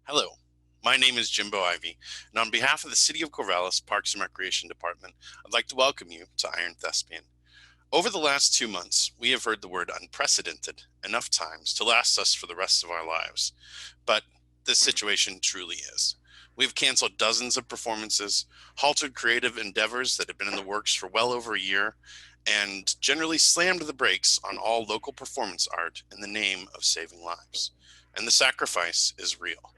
Hello, my name is Jimbo Ivy, and on behalf of the City of Corvallis Parks and Recreation Department, I'd like to welcome you to Iron Thespian. Over the last 2 months, we have heard the word unprecedented enough times to last us for the rest of our lives. But this situation truly is. We've canceled dozens of performances, halted creative endeavors that have been in the works for well over a year, and generally slammed the brakes on all local performance art in the name of saving lives. And the sacrifice is real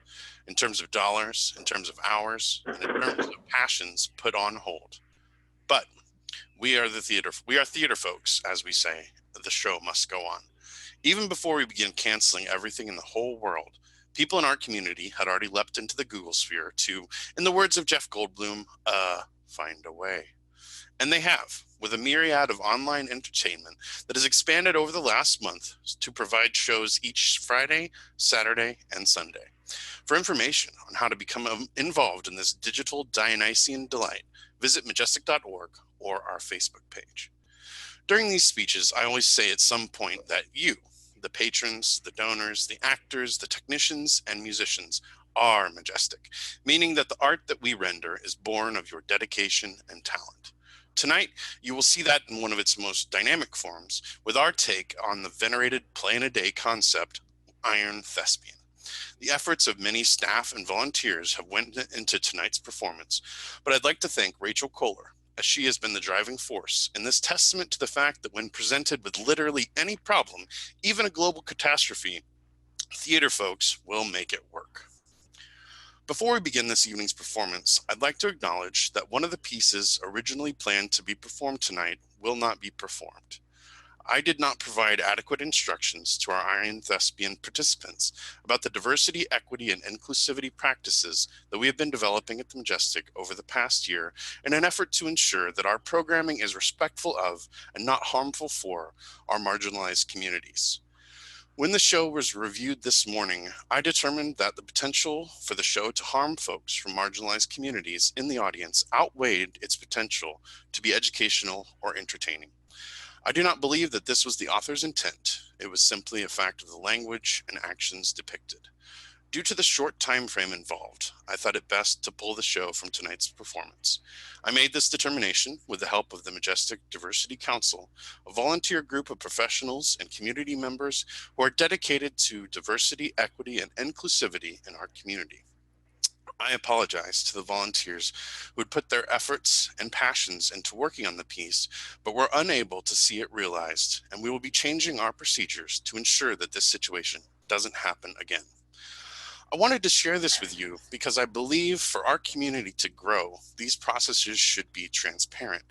in terms of dollars, in terms of hours, and in terms of passions put on hold. But we are theater folks, as we say. The show must go on. Even before we began canceling everything in the whole world, people in our community had already leapt into the Google sphere to, in the words of Jeff Goldblum, find a way. And they have, with a myriad of online entertainment that has expanded over the last month to provide shows each Friday, Saturday, and Sunday. For information on how to become involved in this digital Dionysian delight, visit majestic.org or our Facebook page. During these speeches, I always say at some point that you, the patrons, the donors, the actors, the technicians, and musicians, are majestic, meaning that the art that we render is born of your dedication and talent. Tonight, you will see that in one of its most dynamic forms with our take on the venerated play-in-a-day concept, Iron Thespian. The efforts of many staff and volunteers have went into tonight's performance, but I'd like to thank Rachel Kohler, as she has been the driving force in this testament to the fact that when presented with literally any problem, even a global catastrophe, theater folks will make it work. Before we begin this evening's performance, I'd like to acknowledge that one of the pieces originally planned to be performed tonight will not be performed. I did not provide adequate instructions to our Iron Thespian participants about the diversity, equity, and inclusivity practices that we have been developing at the Majestic over the past year in an effort to ensure that our programming is respectful of and not harmful for our marginalized communities. When the show was reviewed this morning, I determined that the potential for the show to harm folks from marginalized communities in the audience outweighed its potential to be educational or entertaining. I do not believe that this was the author's intent. It was simply a fact of the language and actions depicted. Due to the short time frame involved, I thought it best to pull the show from tonight's performance. I made this determination with the help of the Majestic Diversity Council, a volunteer group of professionals and community members who are dedicated to diversity, equity, and inclusivity in our community. I apologize to the volunteers who had put their efforts and passions into working on the piece, but were unable to see it realized, and we will be changing our procedures to ensure that this situation doesn't happen again. I wanted to share this with you because I believe for our community to grow, these processes should be transparent.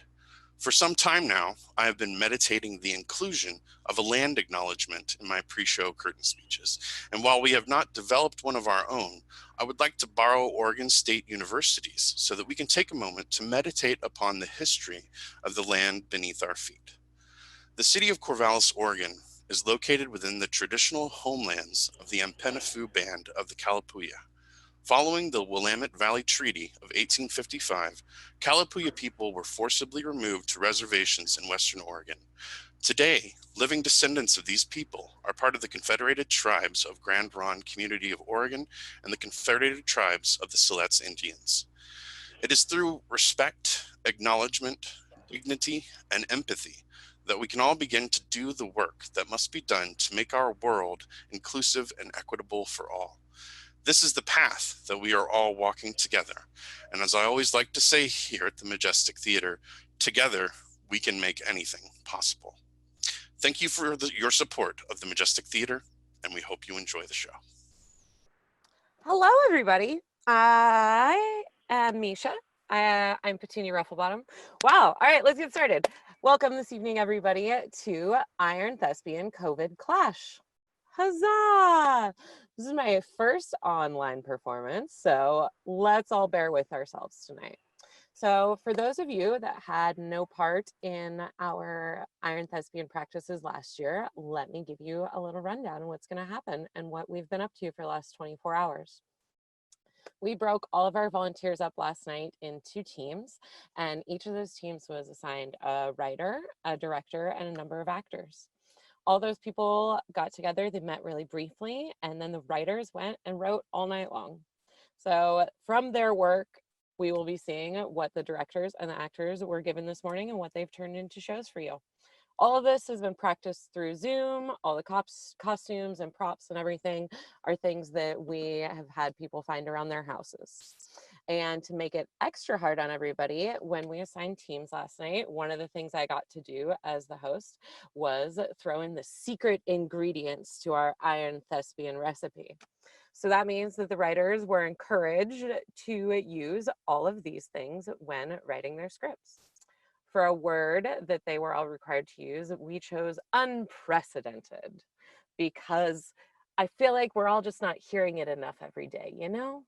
For some time now, I have been meditating the inclusion of a land acknowledgement in my pre-show curtain speeches. And while we have not developed one of our own, I would like to borrow Oregon State University's so that we can take a moment to meditate upon the history of the land beneath our feet. The city of Corvallis, Oregon, is located within the traditional homelands of the Ampenefu Band of the Kalapuya. Following the Willamette Valley Treaty of 1855, Kalapuya people were forcibly removed to reservations in western Oregon. Today, living descendants of these people are part of the Confederated Tribes of Grand Ronde Community of Oregon and the Confederated Tribes of the Siletz Indians. It is through respect, acknowledgement, dignity, and empathy that we can all begin to do the work that must be done to make our world inclusive and equitable for all. This is the path that we are all walking together. And as I always like to say here at the Majestic Theater, together we can make anything possible. Thank you for your support of the Majestic Theater, and we hope you enjoy the show. Hello, everybody. I am Misha. I'm Petunia Rufflebottom. Wow. All right, let's get started. Welcome this evening, everybody, to Iron Thespian COVID Clash. Huzzah! This is my first online performance, so let's all bear with ourselves tonight. So for those of you that had no part in our Iron Thespian practices last year, let me give you a little rundown on what's going to happen and what we've been up to for the last 24 hours. We broke all of our volunteers up last night in 2 teams, and each of those teams was assigned a writer, a director, and a number of actors. all those people got together, they met really briefly, and then the writers went and wrote all night long. So from their work, we will be seeing what the directors and the actors were given this morning and what they've turned into shows for you. All of this has been practiced through Zoom. All the costumes and props and everything are things that we have had people find around their houses. And to make it extra hard on everybody, when we assigned teams last night, one of the things I got to do as the host was throw in the secret ingredients to our Iron Thespian recipe. So that means that the writers were encouraged to use all of these things when writing their scripts. For a word that they were all required to use, we chose unprecedented, because I feel like we're all just not hearing it enough every day, you know?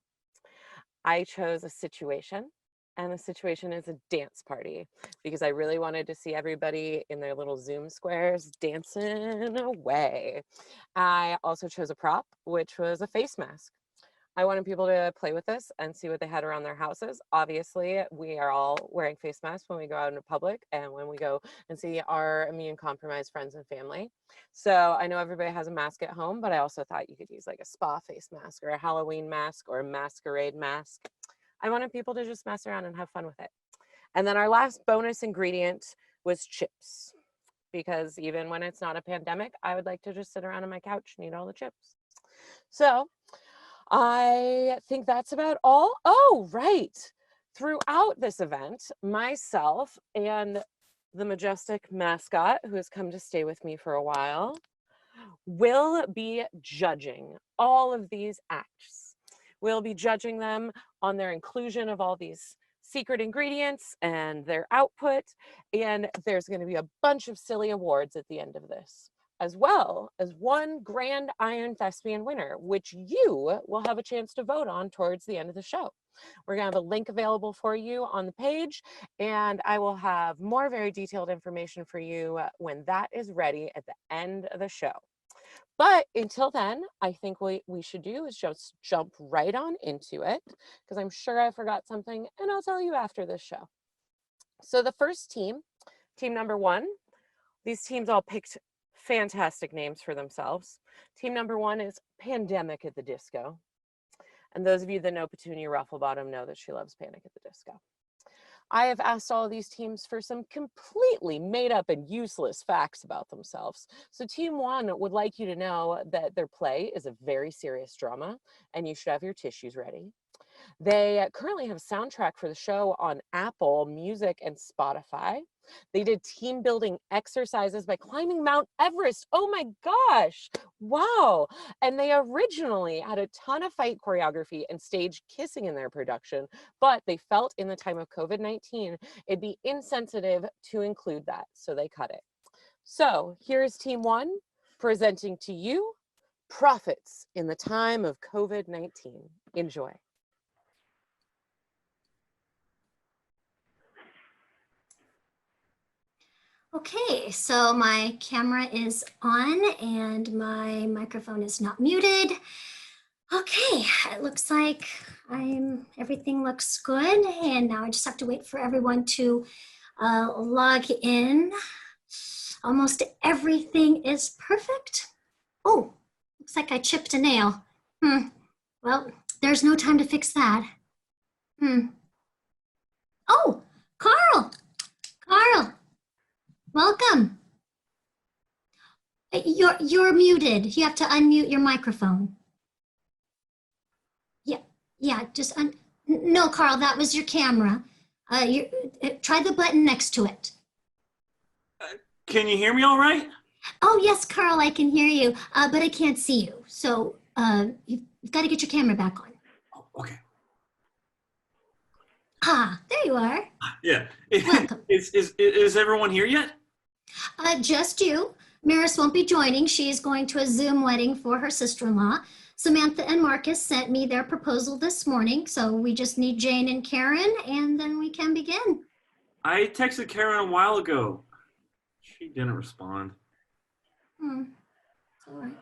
I chose a situation, and the situation is a dance party, because I really wanted to see everybody in their little Zoom squares dancing away. I also chose a prop, which was a face mask. I wanted people to play with this and see what they had around their houses. Obviously, we are all wearing face masks when we go out into public and when we go and see our immune compromised friends and family. So I know everybody has a mask at home, but I also thought you could use like a spa face mask or a Halloween mask or a masquerade mask. I wanted people to just mess around and have fun with it. And then our last bonus ingredient was chips, because even when it's not a pandemic, I would like to just sit around on my couch and eat all the chips. So I think that's about all. Oh, right. Throughout this event, myself and the Majestic mascot, who has come to stay with me for a while, will be judging all of these acts. We'll be judging them on their inclusion of all these secret ingredients and their output. And there's going to be a bunch of silly awards at the end of this, as well as one grand Iron Thespian winner, which you will have a chance to vote on towards the end of the show. We're gonna have a link available for you on the page, and I will have more very detailed information for you when that is ready at the end of the show. But until then, I think what we should do is just jump right on into it, because I'm sure I forgot something, and I'll tell you after this show. So the first team, team number one, these teams all picked fantastic names for themselves. Team number one is Pandemic at the Disco. And those of you that know Petunia Rufflebottom know that she loves Panic at the Disco. I have asked all of these teams for some completely made up and useless facts about themselves. So team one would like you to know that their play is a very serious drama, and you should have your tissues ready. They currently have a soundtrack for the show on Apple Music and Spotify. They did team building exercises by climbing Mount Everest. Oh my gosh, wow. And they originally had a ton of fight choreography and stage kissing in their production, but they felt in the time of COVID-19, it'd be insensitive to include that, so they cut it. So here's team one presenting to you Profits in the Time of COVID-19. Enjoy. Okay, so my camera is on and my microphone is not muted. Okay, it looks like everything looks good, and now I just have to wait for everyone to log in. Almost everything is perfect. Oh, looks like I chipped a nail. Well, there's no time to fix that. Oh, Carl! Welcome. You're muted. You have to unmute your microphone. Yeah, just no, Carl, that was your camera. Try the button next to it. Can you hear me all right? Oh, yes, Carl, I can hear you, but I can't see you. So you've got to get your camera back on. Oh, okay. Ah, there you are. Yeah. Welcome. Is everyone here yet? Just you. Maris won't be joining. She's going to a Zoom wedding for her sister-in-law. Samantha and Marcus sent me their proposal this morning, so we just need Jane and Karen, and then we can begin. I texted Karen a while ago. She didn't respond. All right.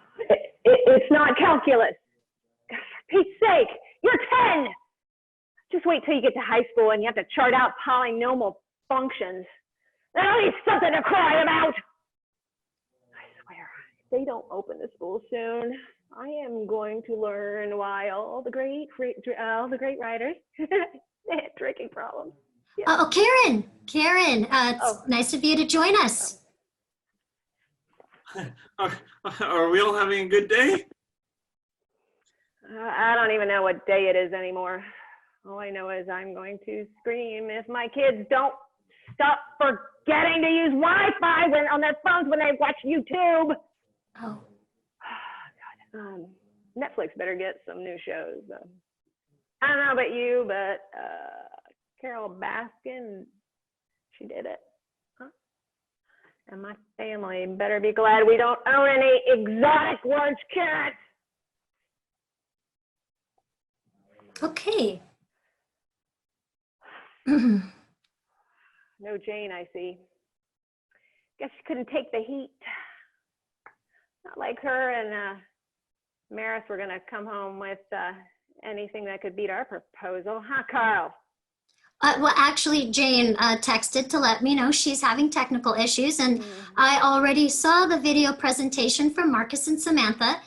It's not calculus. For Pete's sake, you're 10. Just wait till you get to high school and you have to chart out polynomial functions. At least something to cry about. I swear, if they don't open the school soon, I am going to learn why all the great writers they had drinking problems. Yeah. Oh, Karen, it's nice of you to join us. Are we all having a good day? I don't even know what day it is anymore. All I know is I'm going to scream if my kids don't stop forgetting to use Wi-Fi on their phones when they watch YouTube. Oh. God. Netflix better get some new shows. I don't know about you, but Carol Baskin, she did it. Huh? And my family better be glad we don't own any exotic lunch carrots. Okay. No Jane, I see. Guess she couldn't take the heat. Not like her and Maris were gonna come home with anything that could beat our proposal, huh, Carl? Well, actually, Jane texted to let me know she's having technical issues, and I already saw the video presentation from Marcus and Samantha.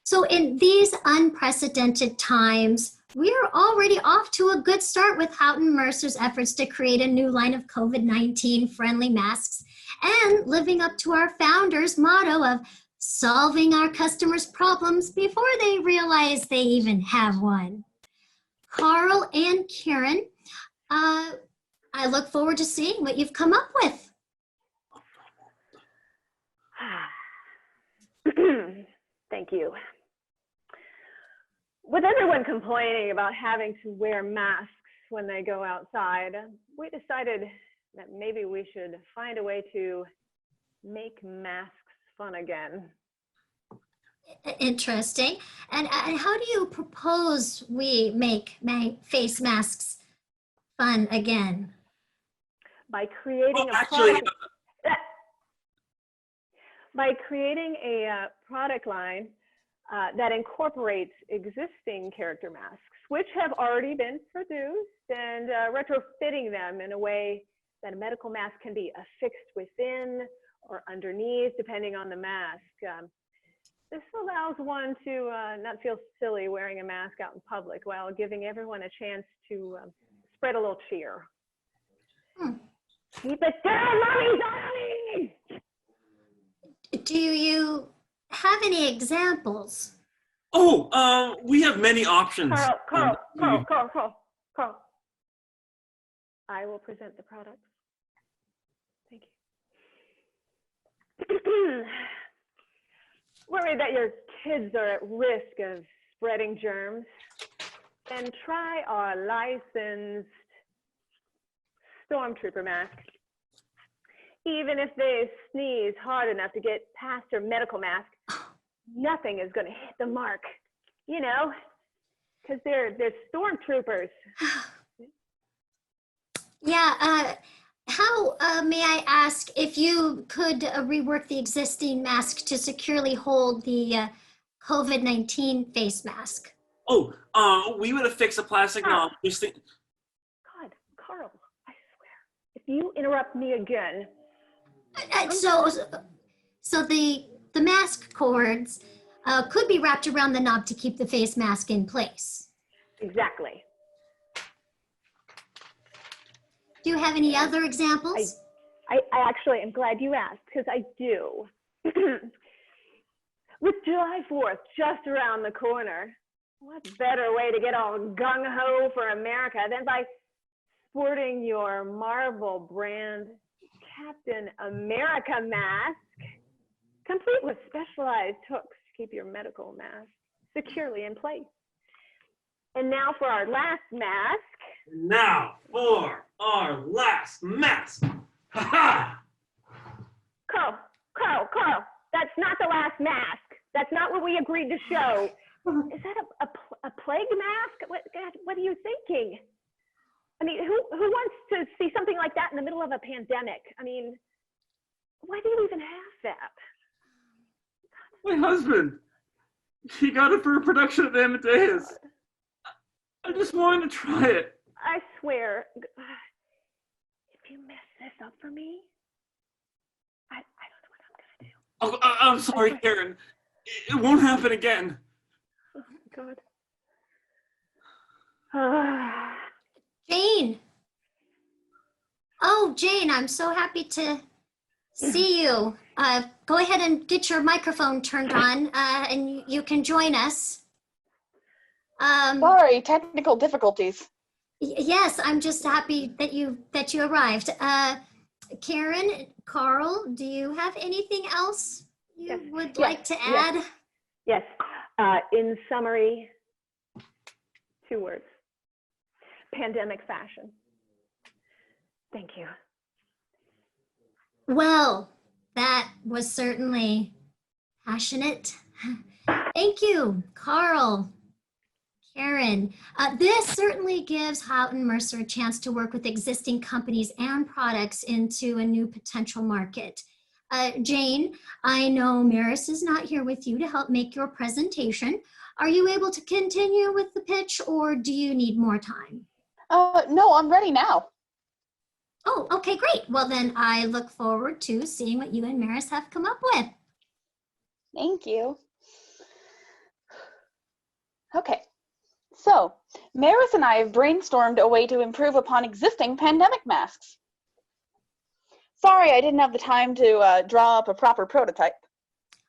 So in these unprecedented times, we're already off to a good start with Houghton Mercer's efforts to create a new line of COVID-19 friendly masks and living up to our founder's motto of solving our customers' problems before they realize they even have one. Carl and Karen, I look forward to seeing what you've come up with. Thank you. With everyone complaining about having to wear masks when they go outside, we decided that maybe we should find a way to make masks fun again. Interesting. And how do you propose we make face masks fun again? By creating a product line that incorporates existing character masks, which have already been produced, and retrofitting them in a way that a medical mask can be affixed within or underneath, depending on the mask. This allows one to not feel silly wearing a mask out in public while giving everyone a chance to spread a little cheer. Keep it down, mommy! Do you have any examples? Oh, we have many options. Carl. I will present the products. Thank you. Worried that your kids are at risk of spreading germs? Then try our licensed stormtrooper mask. Even if they sneeze hard enough to get past their medical mask, nothing is going to hit the mark, you know, because they're stormtroopers. Yeah, how, may I ask, if you could rework the existing mask to securely hold the COVID-19 face mask? Oh, we would affix a plastic knob. God, Carl, I swear, if you interrupt me again. So the mask cords could be wrapped around the knob to keep the face mask in place. Exactly. Do you have any other examples? I actually am glad you asked, because I do. With July 4th just around the corner, what better way to get all gung-ho for America than by sporting your Marvel brand Captain America mask, complete with specialized hooks to keep your medical mask securely in place. And now for our last mask. Now for our last mask. Ha ha! Carl, that's not the last mask. That's not what we agreed to show. Is that a plague mask? What are you thinking? I mean, who wants to see something like that in the middle of a pandemic? I mean, why do you even have that? My husband. He got it for a production at Amadeus. I just wanted to try it. I swear, if you mess this up for me, I don't know what I'm gonna do. Oh, I'm sorry, Karen. It won't happen again. Oh, God. Jane. Oh, Jane, I'm so happy to see you. Go ahead and get your microphone turned on, and you can join us. Sorry, technical difficulties. Yes, I'm just happy that you arrived. Karen, Carl, do you have anything else you would like to add? Yes. In summary, 2 words. Pandemic fashion. Thank you. Well, that was certainly passionate. Thank you, Carl, Karen. This certainly gives Houghton Mercer a chance to work with existing companies and products into a new potential market. Jane, I know Maris is not here with you to help make your presentation. Are you able to continue with the pitch, or do you need more time? No, I'm ready now. Oh, okay, great. Well, then I look forward to seeing what you and Maris have come up with. Thank you. Okay, so Maris and I have brainstormed a way to improve upon existing pandemic masks. Sorry, I didn't have the time to draw up a proper prototype.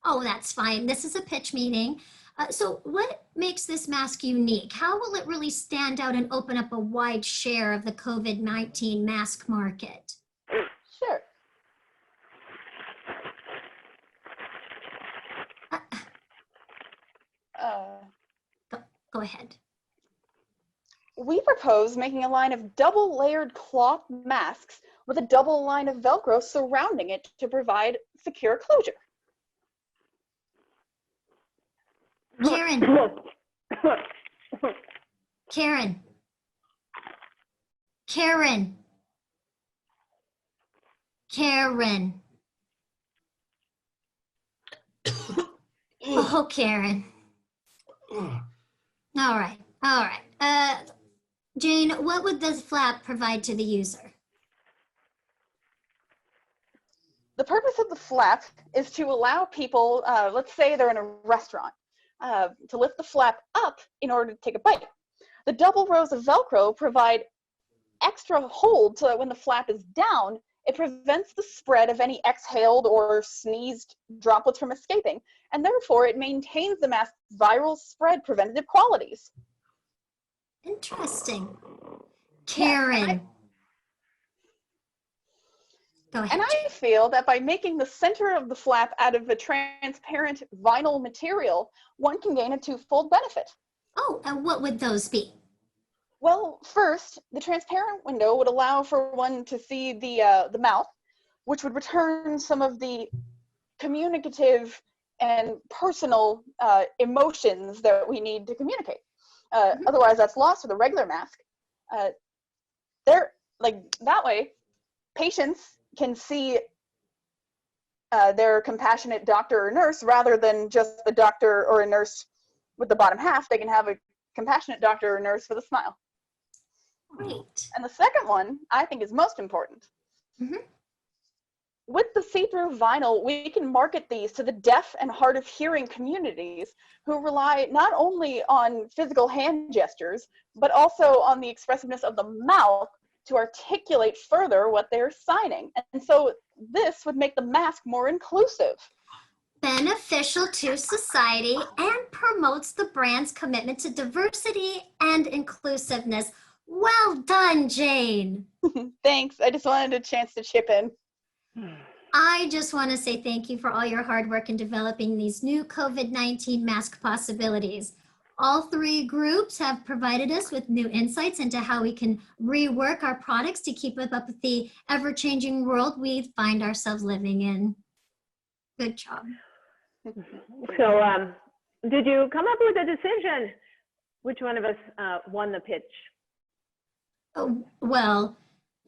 Oh, that's fine. This is a pitch meeting. So what makes this mask unique? How will it really stand out and open up a wide share of the COVID-19 mask market? Sure. Go ahead. We propose making a line of double-layered cloth masks with a double line of Velcro surrounding it to provide secure closure. Karen. Karen. Karen. Karen. Oh, Karen. All right. All right. Jane, what would this flap provide to the user? The purpose of the flap is to allow people, let's say they're in a restaurant, to lift the flap up in order to take a bite. The double rows of Velcro provide extra hold so that when the flap is down, it prevents the spread of any exhaled or sneezed droplets from escaping, and therefore it maintains the mask's viral spread preventative qualities. Interesting. Karen. Yeah, Go ahead. And I feel that by making the center of the flap out of a transparent vinyl material, one can gain a twofold benefit. Oh, and what would those be? Well, first, the transparent window would allow for one to see the mouth, which would return some of the communicative and personal emotions that we need to communicate. Otherwise, that's lost with a regular mask. That way, patients can see their compassionate doctor or nurse rather than just the doctor or a nurse with the bottom half. They can have a compassionate doctor or nurse with a smile. Great. And the second one, I think, is most important. Mm-hmm. With the see-through vinyl, we can market these to the deaf and hard of hearing communities who rely not only on physical hand gestures, but also on the expressiveness of the mouth to articulate further what they're signing. And so this would make the mask more inclusive. Beneficial to society and promotes the brand's commitment to diversity and inclusiveness. Well done, Jane. Thanks. I just wanted a chance to chip in. I just want to say thank you for all your hard work in developing these new COVID-19 mask possibilities. All 3 groups have provided us with new insights into how we can rework our products to keep up with the ever-changing world we find ourselves living in. Good job. So, did you come up with a decision? Which one of us won the pitch? Oh, well,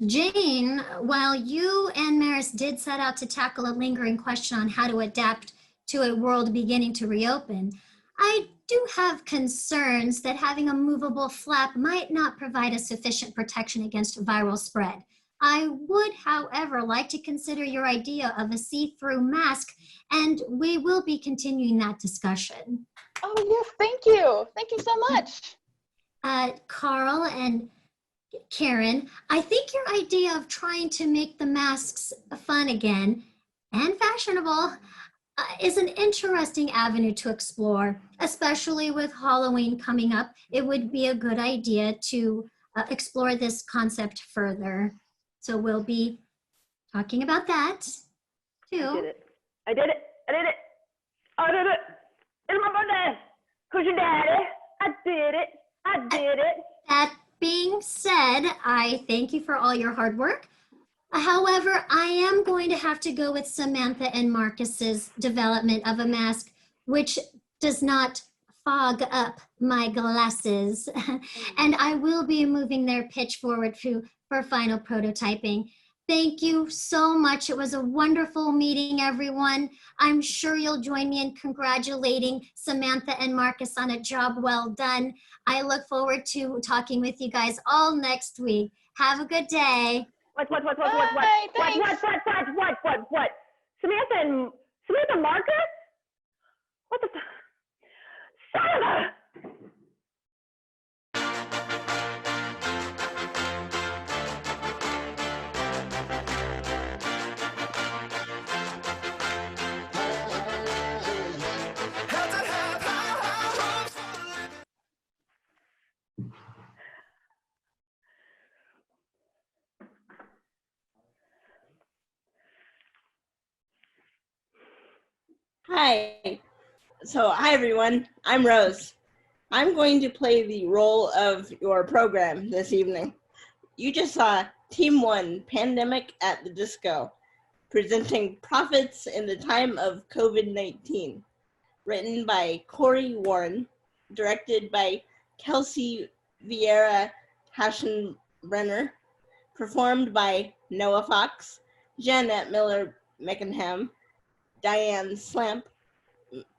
Jane, while you and Maris did set out to tackle a lingering question on how to adapt to a world beginning to reopen, I do have concerns that having a movable flap might not provide a sufficient protection against viral spread. I would, however, like to consider your idea of a see-through mask, and we will be continuing that discussion. Oh, yes, thank you. Thank you so much. Carl and Karen, I think your idea of trying to make the masks fun again and fashionable is an interesting avenue to explore, especially with Halloween coming up. It would be a good idea to explore this concept further. So we'll be talking about that too. I did it. I did it. I did it. I did it. It's my birthday. Who's your daddy? I did it. I did it. That being said, I thank you for all your hard work. However, I am going to have to go with Samantha and Marcus's development of a mask, which does not fog up my glasses. And I will be moving their pitch forward for final prototyping. Thank you so much. It was a wonderful meeting, everyone. I'm sure you'll join me in congratulating Samantha and Marcus on a job well done. I look forward to talking with you guys all next week. Have a good day. What? Bye, thanks. What? Samantha Marcus? What the son of a... Hi. Hi everyone. I'm Rose. I'm going to play the role of your program this evening. You just saw Team 1, Pandemic at the Disco, presenting Prophets in the Time of COVID-19, written by Corey Warren, directed by Kelsey Vieira Haschenbrenner, performed by Noah Fox, Janet Miller Meckenham, Diane Slamp,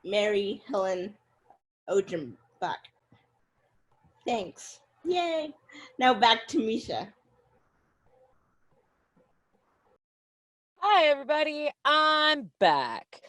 Mary Helen Ogenbach. Thanks. Yay. Now back to Misha. Hi, everybody. I'm back.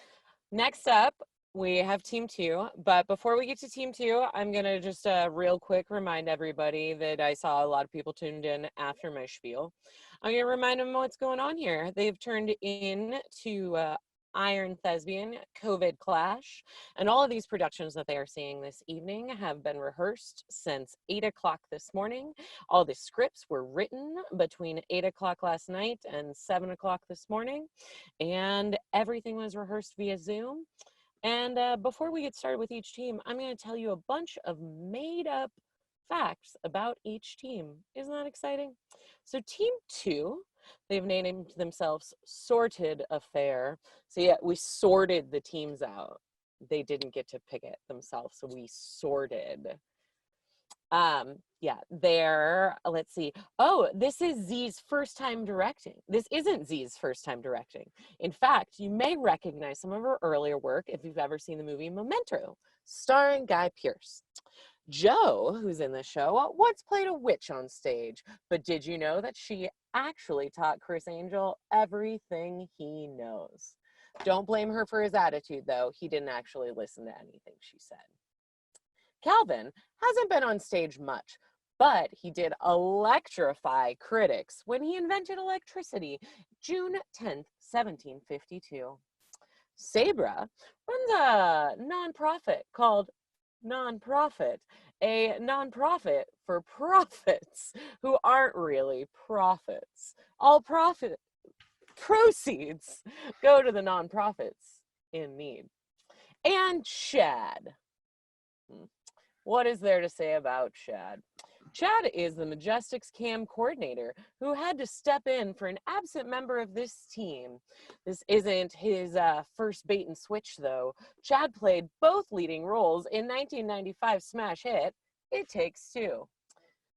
Next up, we have Team 2. But before we get to Team 2, I'm going to just real quick remind everybody that I saw a lot of people tuned in after my spiel. I'm going to remind them what's going on here. They've turned in to Iron Thespian, COVID Clash, and all of these productions that they are seeing this evening have been rehearsed since 8 o'clock this morning. All the scripts were written between 8 o'clock last night and 7 o'clock this morning, and everything was rehearsed via Zoom. And before we get started with each team, I'm going to tell you a bunch of made-up facts about each team. Isn't that exciting? So Team 2, they've named themselves Sorted Affair. So yeah, we sorted the teams out. They didn't get to pick it themselves, so we sorted. Yeah, let's see. Oh, this is Z's first time directing. This isn't Z's first time directing. In fact, you may recognize some of her earlier work if you've ever seen the movie Memento, starring Guy Pearce. Joe, who's in the show, once played a witch on stage, but did you know that she actually taught Chris Angel everything he knows? Don't blame her for his attitude, though. He didn't actually listen to anything she said. Calvin hasn't been on stage much, but he did electrify critics when he invented electricity, June 10th, 1752. Sabra runs a nonprofit called Nonprofit, a nonprofit for profits who aren't really profits. All profit proceeds go to the nonprofits in need. And Chad. What is there to say about Chad? Chad is the Majestic's cam coordinator who had to step in for an absent member of this team. This isn't his first bait and switch, though. Chad played both leading roles in 1995 smash hit, It Takes Two.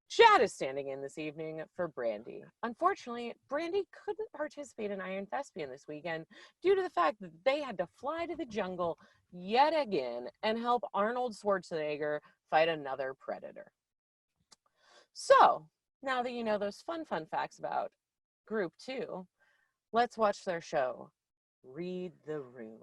Chad is standing in this evening for Brandy. Unfortunately, Brandy couldn't participate in Iron Thespian this weekend due to the fact that they had to fly to the jungle yet again and help Arnold Schwarzenegger fight another predator. So, now that you know those fun facts about group too. Let's watch their show. Read the room.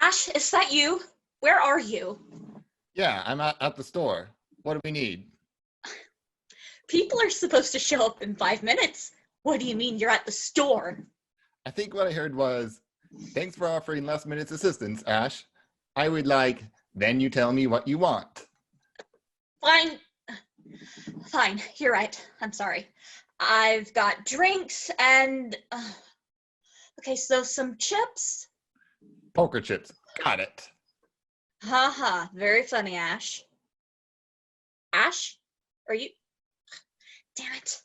Ash, is that you? Where are you? Yeah, I'm at the store. What do we need? People are supposed to show up in 5 minutes. What do you mean you're at the store? I think what I heard was, thanks for offering last minute assistance, Ash. I would like, then you tell me what you want. Fine. Fine, you're right. I'm sorry. I've got drinks and... okay, so some chips? Poker chips. Got it. Haha, very funny, Ash. Ash? Are you... Damn it.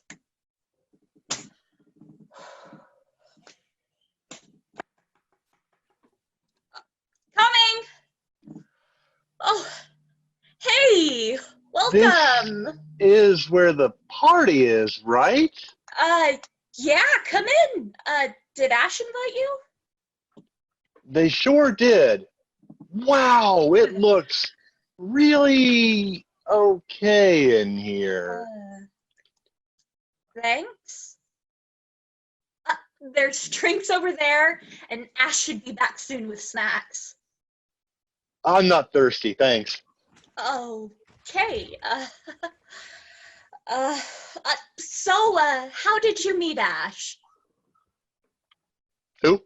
Coming! Oh, hey! Welcome! This is where the party is, right? Yeah, come in. Did Ash invite you? They sure did. Wow, it looks really okay in here. Thanks. There's drinks over there, and Ash should be back soon with snacks. I'm not thirsty, thanks. Okay. So, how did you meet Ash? Who?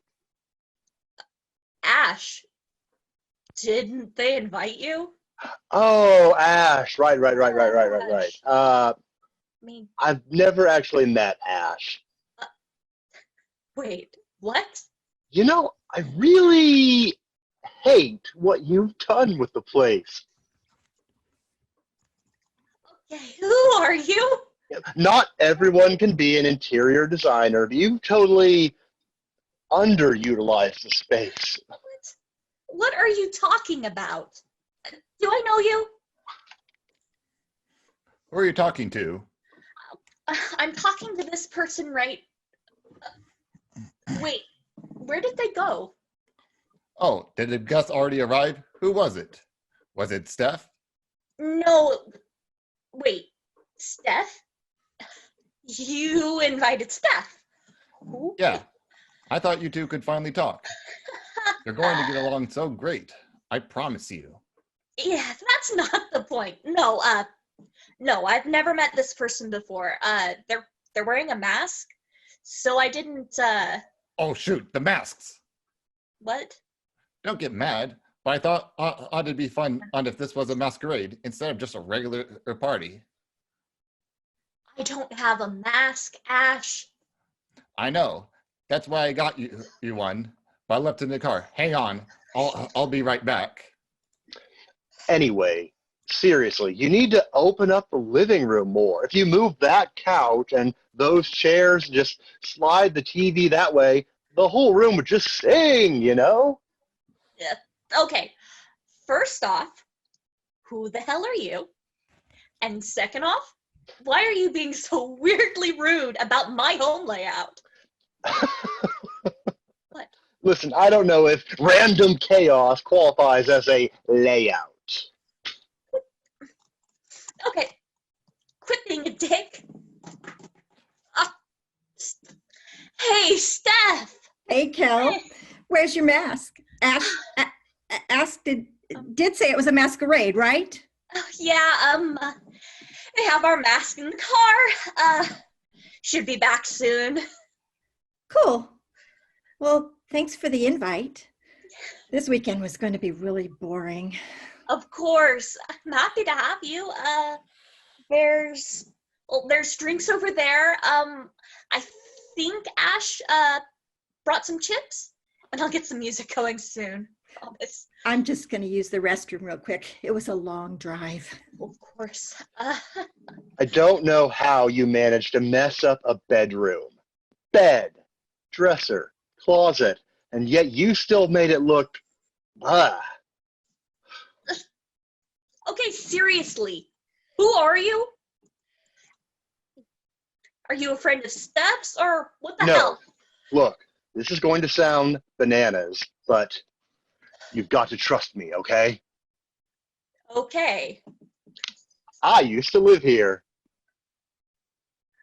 Ash. Didn't they invite you? Oh, Ash. Right. Ash. I mean, I've never actually met Ash. wait, what? You know, I really hate what you've done with the place. Okay, who are you? Not everyone can be an interior designer. You totally underutilized the space. What are you talking about? Do I know you? Who are you talking to? I'm talking to this person, right? Wait, where did they go? Oh, did the guest already arrive? Who was it? Was it Steph? No, wait, Steph? You invited Steph? Who? Yeah, I thought you two could finally talk. You're going to get along so great. I promise you. Yeah, that's not the point. No, I've never met this person before. They're wearing a mask, so I didn't, Oh, shoot, the masks. What? Don't get mad, but I thought it'd be fun if this was a masquerade instead of just a regular party. I don't have a mask, Ash. I know. That's why I got you one, but I left it in the car. Hang on, I'll be right back. Anyway, seriously, you need to open up the living room more. If you move that couch and those chairs, just slide the TV that way, the whole room would just sing, you know? Yeah. Okay, first off, who the hell are you? And second off, why are you being so weirdly rude about my home layout? What? Listen, I don't know if random chaos qualifies as a layout. Okay, quit being a dick. Hey, Steph! Hey, Kel. Where's your mask? Ash did say it was a masquerade, right? Yeah, they have our mask in the car. Should be back soon. Cool. Well, thanks for the invite. This weekend was going to be really boring. Of course, I'm happy to have you. There's drinks over there. I think Ash brought some chips, and I'll get some music going soon. Promise. I'm just going to use the restroom real quick. It was a long drive. Of course. I don't know how you managed to mess up a bedroom. Bed, dresser, closet, and yet you still made it look, Okay, seriously. Who are you? Are you a friend of Steph's or what the No. hell? Look, this is going to sound bananas, but you've got to trust me, okay? Okay. I used to live here.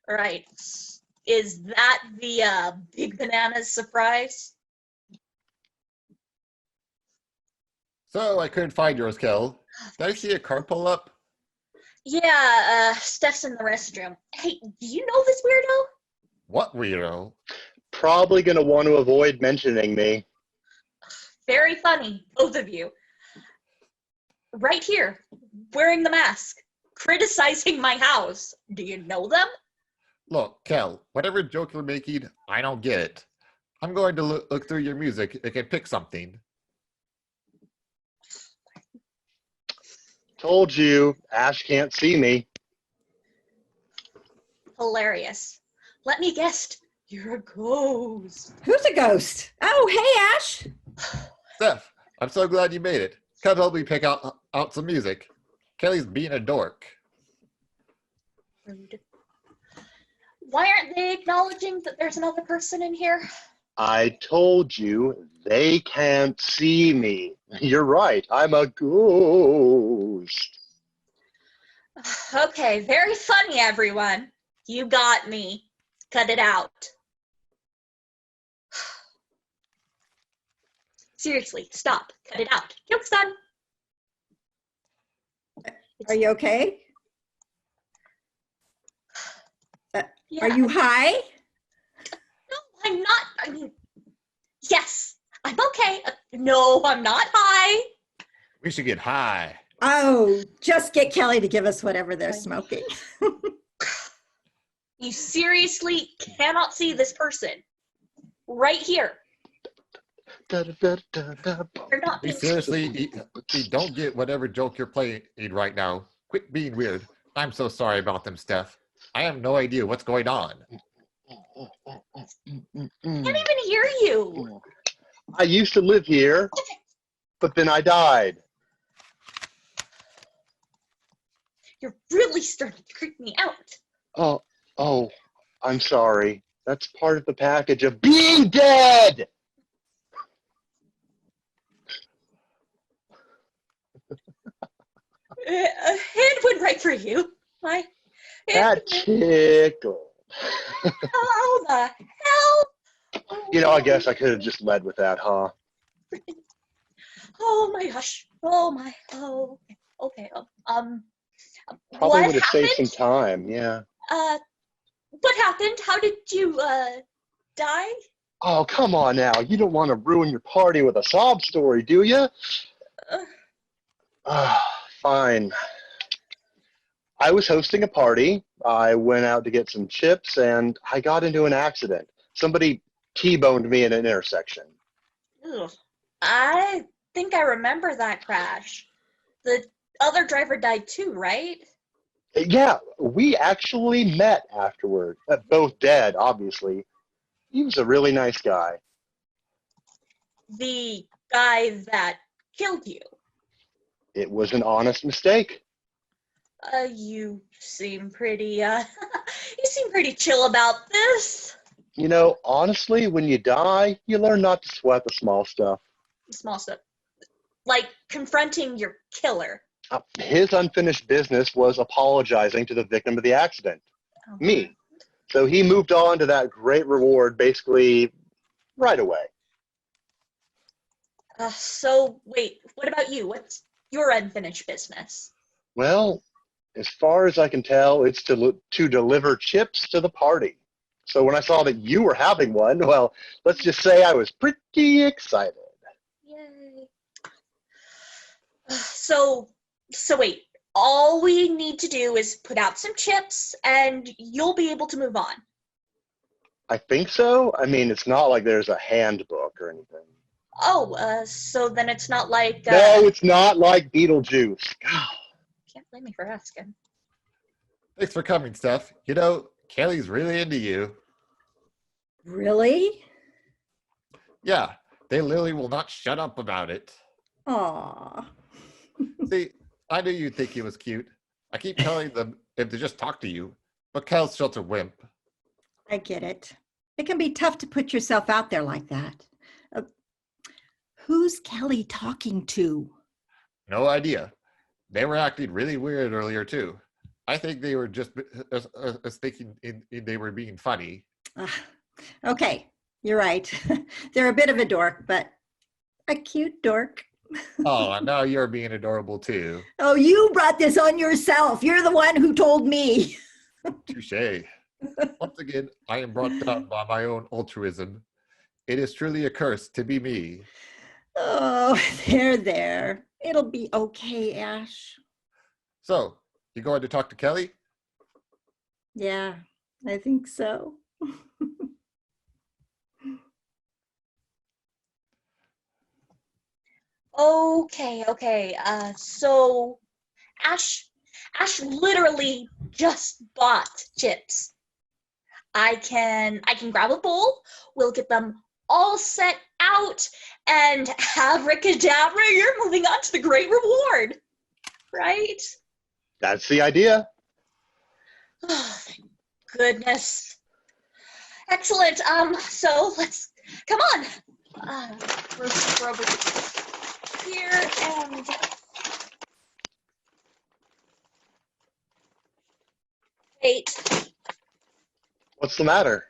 All right. Is that the big bananas surprise? So I couldn't find yours, Kel. Did I see a car pull up? Yeah, Steph's in the restroom. Hey, do you know this weirdo? What weirdo? Probably going to want to avoid mentioning me. Very funny, both of you. Right here, wearing the mask, criticizing my house. Do you know them? Look, Kel, whatever joke you're making, I don't get it. I'm going to look through your music and pick something. Told you, Ash can't see me. Hilarious. Let me guess, you're a ghost. Who's a ghost? Oh, hey, Ash. Steph, I'm so glad you made it. Come help me pick out some music. Kelly's being a dork. Rude. Why aren't they acknowledging that there's another person in here? I told you, they can't see me. You're right, I'm a ghost. Okay, very funny, everyone. You got me. Cut it out. Seriously, stop. Cut it out. Joke's done. Are you okay? Yeah. Are you high? No, I'm not. I mean, yes, I'm okay. No, I'm not high. We should get high. Oh, just get Kelly to give us whatever they're smoking. You seriously cannot see this person. Right here. You're not We being seriously we don't get whatever joke you're playing right now. Quit being weird. I'm so sorry about them, Steph. I have no idea what's going on. Can't even hear you. I used to live here, but then I died. You're really starting to creep me out. Oh, I'm sorry. That's part of the package of being dead! It went right for you. That tickled. How the hell? You know, I guess I could have just led with that, huh? Oh my gosh. Oh my. Oh. Okay. Probably What would have saved some happened? time, yeah. What happened? How did you die? Oh, come on now. You don't want to ruin your party with a sob story, do you? Fine. I was hosting a party. I went out to get some chips, and I got into an accident. Somebody T-boned me in an intersection. Ugh. I think I remember that crash. The other driver died too, right? Yeah, we actually met afterward. Both dead, obviously. He was a really nice guy. The guy that killed you. It was an honest mistake. You seem pretty, you seem pretty chill about this. You know, honestly, when you die, you learn not to sweat the small stuff. Small stuff. Like confronting your killer. His unfinished business was apologizing to the victim of the accident, me. So he moved on to that great reward basically right away. So, wait, what about you? What's your unfinished business? Well, as far as I can tell, it's to deliver chips to the party. So when I saw that you were having one, well, let's just say I was pretty excited. Yay. So wait, all we need to do is put out some chips and you'll be able to move on. I think so. I mean, it's not like there's a handbook or anything. Oh, so then it's not like... No, it's not like Beetlejuice. Can't blame me for asking. Thanks for coming, Steph. You know, Kelly's really into you. Really? Yeah, they literally will not shut up about it. Aw. See, I knew you'd think he was cute. I keep telling them if they just talk to you, but Kel's such a wimp. I get it. It can be tough to put yourself out there like that. Who's Kelly talking to? No idea. They were acting really weird earlier too. I think they were just thinking they were being funny. Okay, you're right. They're a bit of a dork, but a cute dork. Oh, now you're being adorable too. Oh, you brought this on yourself. You're the one who told me. Touche. Once again, I am brought down by my own altruism. It is truly a curse to be me. Oh, there. It'll be okay, Ash. So, you going to talk to Kelly? Yeah, I think so. Okay. So Ash literally just bought chips. I can grab a bowl. We'll get them all set out, and abracadabra, you're moving on to the great reward, right? That's the idea. Oh, thank goodness. Excellent. So let's come on. We're over here and. Wait. What's the matter?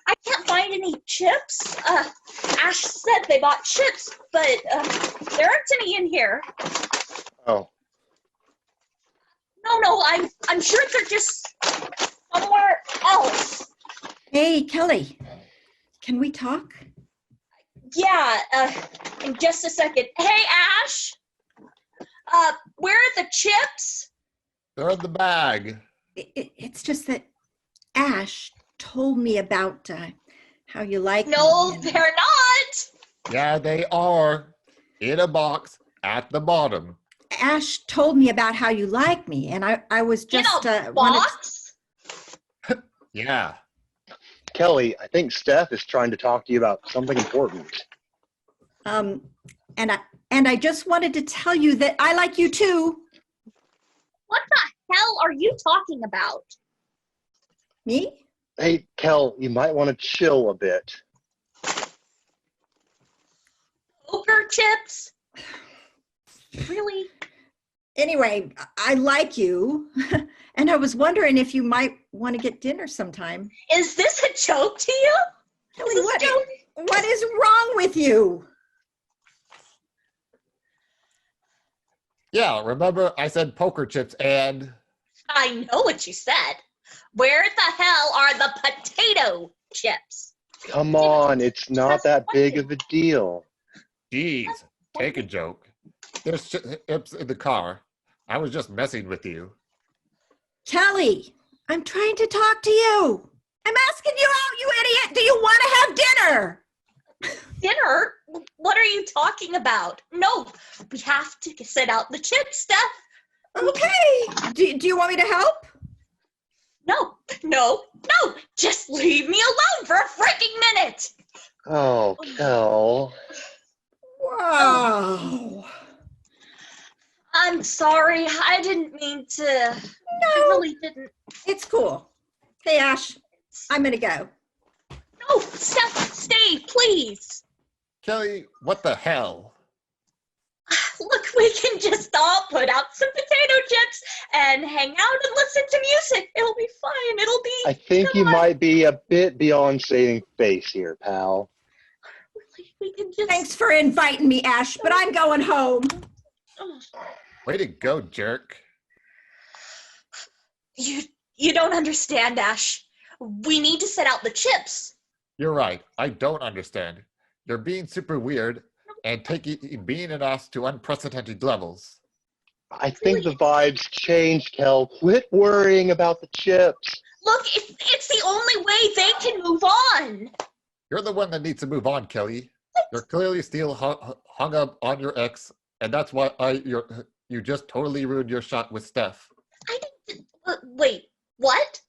I can't find any chips. Ash said they bought chips, but there aren't any in here. Oh. No, I'm sure they're just somewhere else. Hey, Kelly, can we talk? Yeah, in just a second. Hey, Ash! Where are the chips? They're in the bag. It's just that Ash told me about how you like No, me. they're not! Yeah, they are. In a box at the bottom. Ash told me about how you like me, and I was just in a wanted box? Yeah. Kelly, I think Steph is trying to talk to you about something important. and I just wanted to tell you that I like you too. What the hell are you talking about? Me? Hey, Kel, you might want to chill a bit. Poker chips? Really? Anyway, I like you, and I was wondering if you might want to get dinner sometime. Is this a joke to you? Kelly, what is wrong with you? Yeah, remember I said poker chips and... I know what you said. Where the hell are the potato chips? Come on, it's not that big of a deal. Jeez, take a joke. There's chips in the car. I was just messing with you. Kelly, I'm trying to talk to you. I'm asking you out, you idiot. Do you want to have dinner? Dinner? What are you talking about? No, we have to set out the chips, Steph. Okay. Do you want me to help? No. Just leave me alone for a freaking minute. Oh, Kel. Wow. I'm sorry. I didn't mean to. I really didn't. It's cool. Hey, Ash, I'm going to go. No, Steph, stay, please. Kelly, what the hell? Look, we can just all put out some potato chips and hang out and listen to music. It'll be fine. It'll be. I think you might be a bit beyond saving face here, pal. We can just. Thanks for inviting me, Ash, but I'm going home. Way to go, jerk. You don't understand, Ash. We need to set out the chips. You're right. I don't understand. You're being super weird and taking being an ass to unprecedented levels. I think the vibes changed, Kel. Quit worrying about the chips. Look, it's the only way they can move on. You're the one that needs to move on, Kelly. You're clearly still hung up on your ex, and that's why you just totally ruined your shot with Steph. I didn't. Wait, what?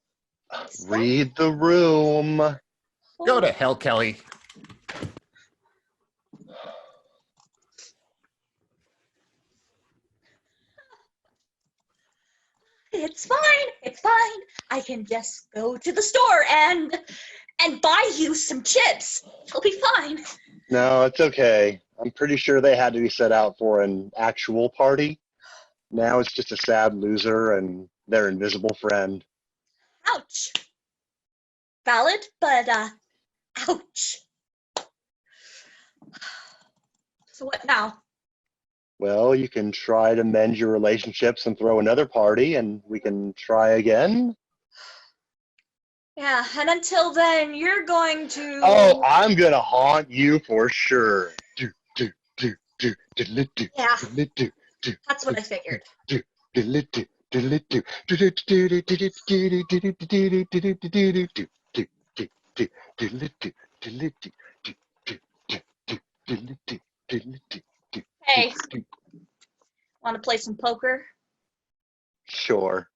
Read the room. Go to hell, Kelly. It's fine. It's fine. I can just go to the store and buy you some chips. It'll be fine. No, it's okay. I'm pretty sure they had to be set out for an actual party. Now it's just a sad loser and their invisible friend. Ouch. Valid, but ouch. So what now? Well, you can try to mend your relationships and throw another party, and we can try again. Yeah, and until then, you're going to... Oh, I'm gonna haunt you for sure. Do, do, do, do, diddly do, Yeah, diddly do, do, that's what I figured. do, diddly do, diddly do, do, do, do, do, do, do, do, do, do, do, do, do, do, do, do, do, do, diddly do, diddly do, do, do, do, do, diddly do, diddly do, do, Hey, do. want to play some poker? Sure.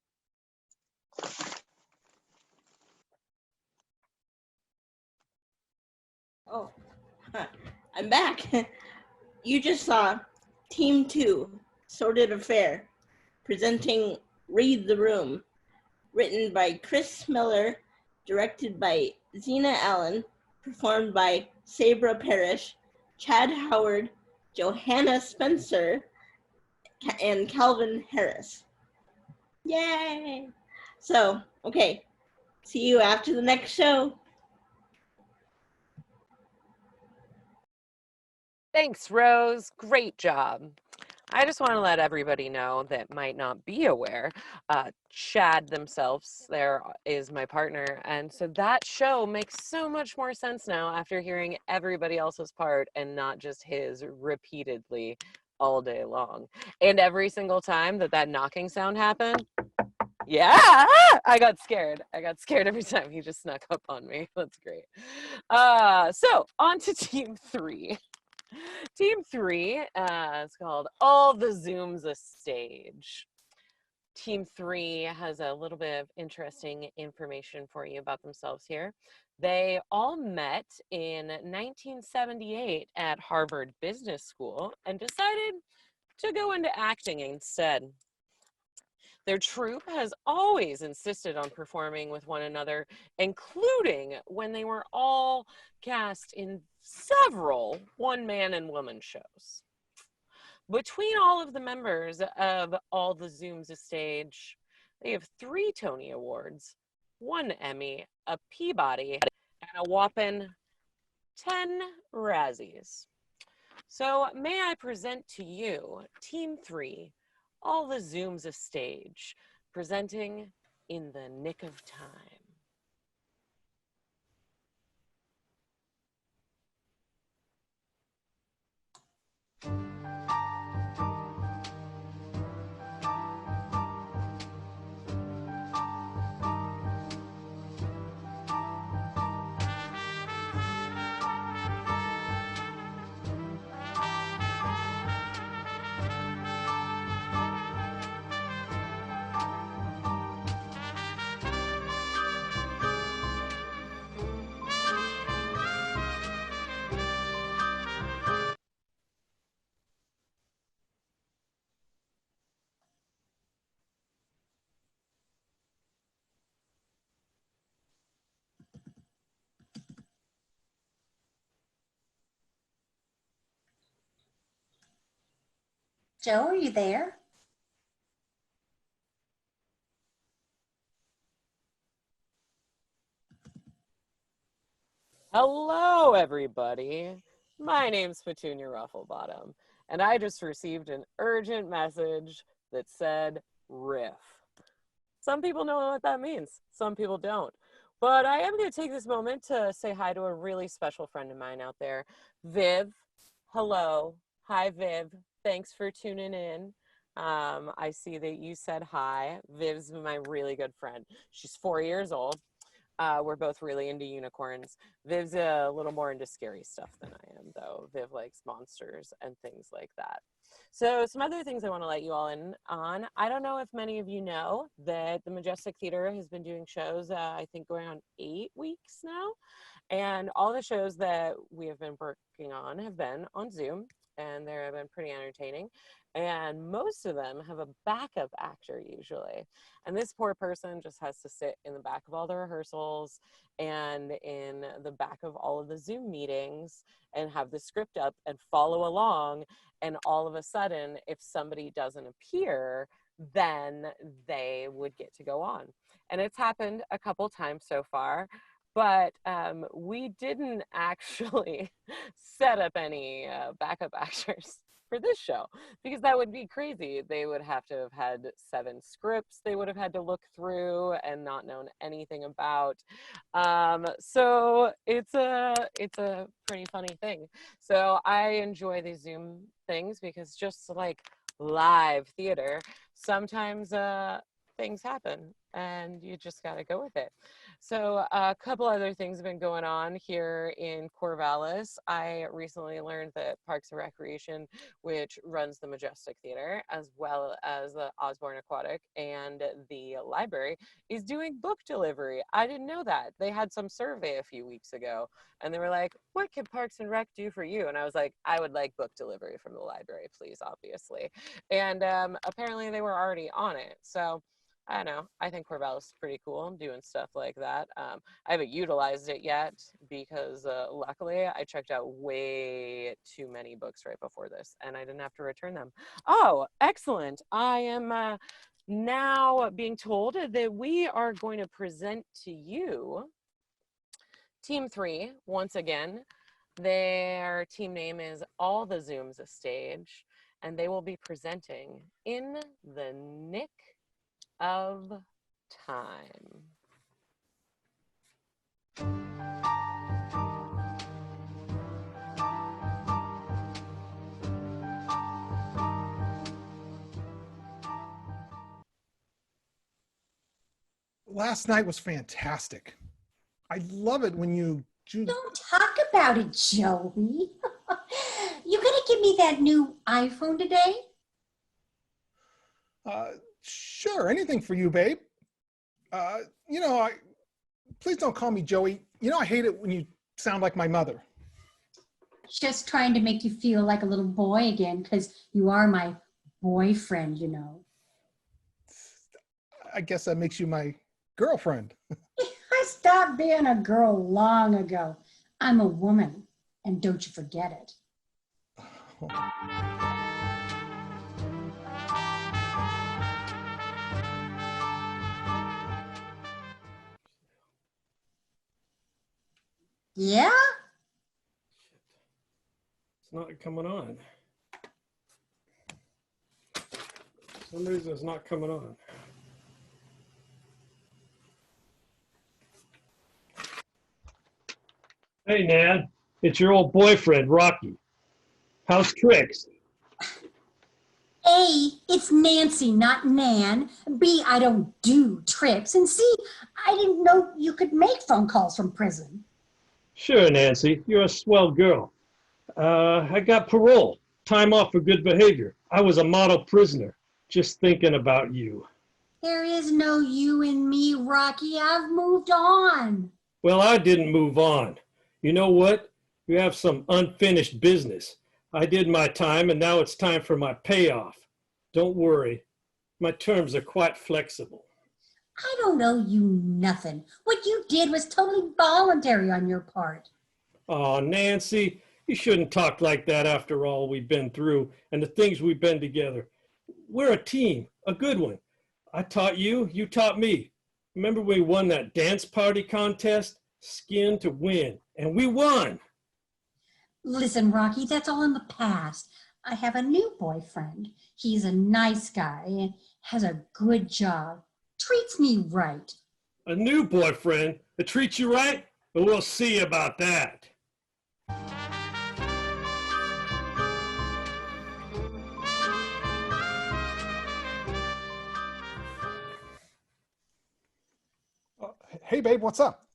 Oh, I'm back. You just saw Team 2, Sordid Affair, presenting Read the Room, written by Chris Miller, directed by Zena Allen, performed by Sabra Parrish, Chad Howard, Johanna Spencer, and Calvin Harris. Yay! So, okay, see you after the next show. Thanks, Rose. Great job. I just want to let everybody know that might not be aware. Chad themselves, there is my partner. And so that show makes so much more sense now after hearing everybody else's part and not just his repeatedly all day long. And every single time that knocking sound happened, yeah, I got scared. I got scared every time he just snuck up on me. That's great. So on to Team 3. Team 3 is called All the Zooms a Stage. Team 3 has a little bit of interesting information for you about themselves here. They all met in 1978 at Harvard Business School and decided to go into acting instead. Their troupe has always insisted on performing with one another, including when they were all cast in several one-man and woman shows. Between all of the members of All the Zooms a Stage, they have 3 Tony Awards, 1 Emmy, a Peabody, and a whopping 10 Razzies. So may I present to you Team 3, All the Zooms a Stage, presenting In the Nick of Time. Joe, are you there? Hello, everybody. My name's Petunia Rufflebottom, and I just received an urgent message that said riff. Some people know what that means. Some people don't. But I am going to take this moment to say hi to a really special friend of mine out there, Viv. Hello. Hi, Viv. Thanks for tuning in. I see that you said hi. Viv's my really good friend. She's 4 years old. We're both really into unicorns. Viv's a little more into scary stuff than I am, though. Viv likes monsters and things like that. So some other things I want to let you all in on. I don't know if many of you know that the Majestic Theater has been doing shows, I think going on 8 weeks now. And all the shows that we have been working on have been on Zoom, and they've been pretty entertaining. And most of them have a backup actor usually. And this poor person just has to sit in the back of all the rehearsals and in the back of all of the Zoom meetings and have the script up and follow along. And all of a sudden, if somebody doesn't appear, then they would get to go on. And it's happened a couple times so far, but we didn't actually set up any backup actors for this show, because that would be crazy. They would have to have had 7 scripts they would have had to look through and not known anything about. So it's a pretty funny thing. So I enjoy these Zoom things because just like live theater, sometimes things happen and you just got to go with it. So a couple other things have been going on here in Corvallis. I recently learned that Parks and Recreation, which runs the Majestic Theater, as well as the Osborne Aquatic and the library, is doing book delivery. I didn't know that. They had some survey a few weeks ago, and they were like, what can Parks and Rec do for you? And I was like, I would like book delivery from the library, please, obviously. And apparently they were already on it. So I don't know. I think Corvallis is pretty cool doing stuff like that. I haven't utilized it yet because luckily I checked out way too many books right before this and I didn't have to return them. Oh, excellent. I am now being told that we are going to present to you Team 3 once again. Their team name is All the Zooms a Stage, and they will be presenting In the Nick of Time. Last night was fantastic. I love it when you Don't talk about it, Joey. You gonna give me that new iPhone today? Sure, anything for you, babe. Please don't call me Joey. I hate it when you sound like my mother. Just trying to make you feel like a little boy again, because you are my boyfriend, you know. I guess that makes you my girlfriend. I stopped being a girl long ago. I'm a woman, and don't you forget it. Yeah? It's not coming on. For some reason it's not coming on. Hey, Nan, it's your old boyfriend, Rocky. How's tricks? A, it's Nancy, not Nan. B, I don't do tricks. And C, I didn't know you could make phone calls from prison. Sure, Nancy, you're a swell girl. I got parole, time off for good behavior. I was a model prisoner, just thinking about you. There is no you and me, Rocky. I've moved on. Well, I didn't move on. You know what? You have some unfinished business. I did my time and now it's time for my payoff. Don't worry, my terms are quite flexible. I don't owe you nothing. What you did was totally voluntary on your part. Oh, Nancy, you shouldn't talk like that after all we've been through and the things we've been together. We're a team, a good one. I taught you, you taught me. Remember we won that dance party contest? Skin to win, and we won. Listen, Rocky, that's all in the past. I have a new boyfriend. He's a nice guy and has a good job. Treats me right. A new boyfriend that treats you right? But we'll see about that. Hey, babe, what's up?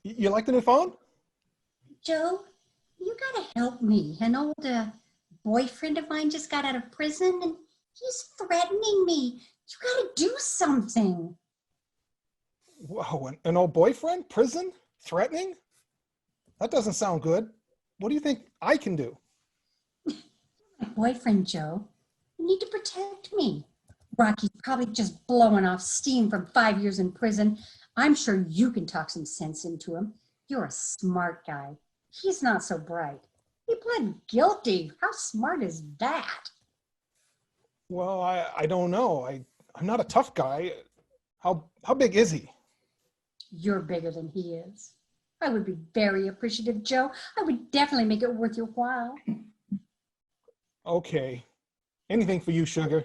You like the new phone? Joe, you gotta help me. An old boyfriend of mine just got out of prison and he's threatening me. You gotta do something. Whoa, an old boyfriend? Prison? Threatening? That doesn't sound good. What do you think I can do? My boyfriend, Joe. need to protect me. Rocky's probably just blowing off steam from 5 years in prison. I'm sure you can talk some sense into him. You're a smart guy. He's not so bright. He pled guilty. How smart is that? Well, I don't know. I'm not a tough guy. How big is he? You're bigger than he is. I would be very appreciative, Joe. I would definitely make it worth your while. Okay. Anything for you, sugar.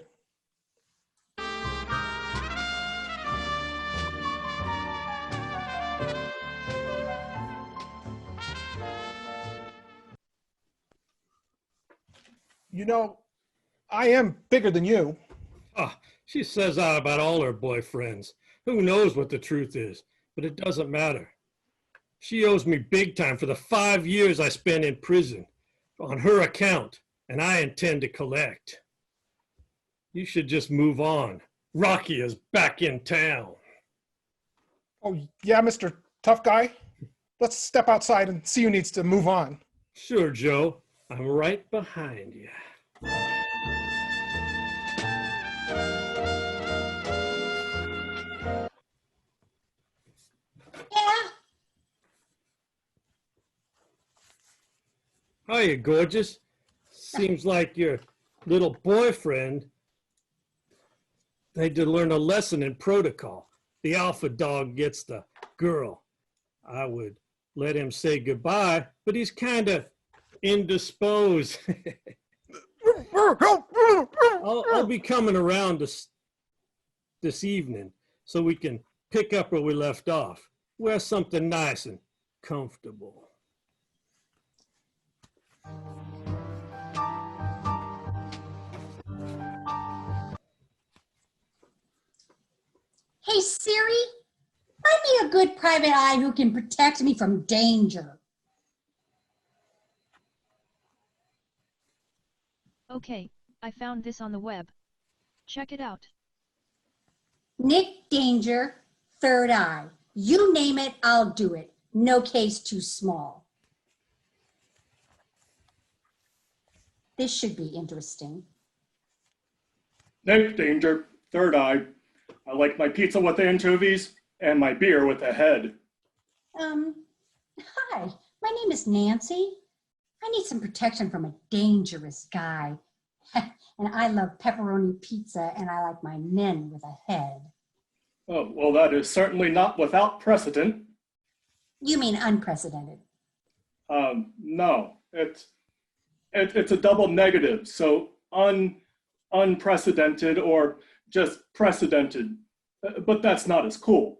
You know, I am bigger than you. Ah, she says that about all her boyfriends. Who knows what the truth is, but it doesn't matter. She owes me big time for the 5 years I spent in prison on her account, and I intend to collect. You should just move on. Rocky is back in town. Oh, yeah, Mr. Tough Guy? Let's step outside and see who needs to move on. Sure, Joe. I'm right behind you. Yeah. Hiya, gorgeous. Seems like your little boyfriend had to learn a lesson in protocol. The alpha dog gets the girl. I would let him say goodbye, but he's kind of indisposed. I'll be coming around this evening so we can pick up where we left off. Wear something nice and comfortable. Hey, Siri, find me a good private eye who can protect me from danger. Okay, I found this on the web. Check it out. Nick Danger, third eye. You name it, I'll do it. No case too small. This should be interesting. Nick Danger, third eye. I like my pizza with anchovies and my beer with a head. Hi, my name is Nancy. I need some protection from a dangerous guy. And I love pepperoni pizza and I like my men with a head. Oh, well, that is certainly not without precedent. You mean unprecedented? No, it's a double negative, so unprecedented or just precedented, but that's not as cool.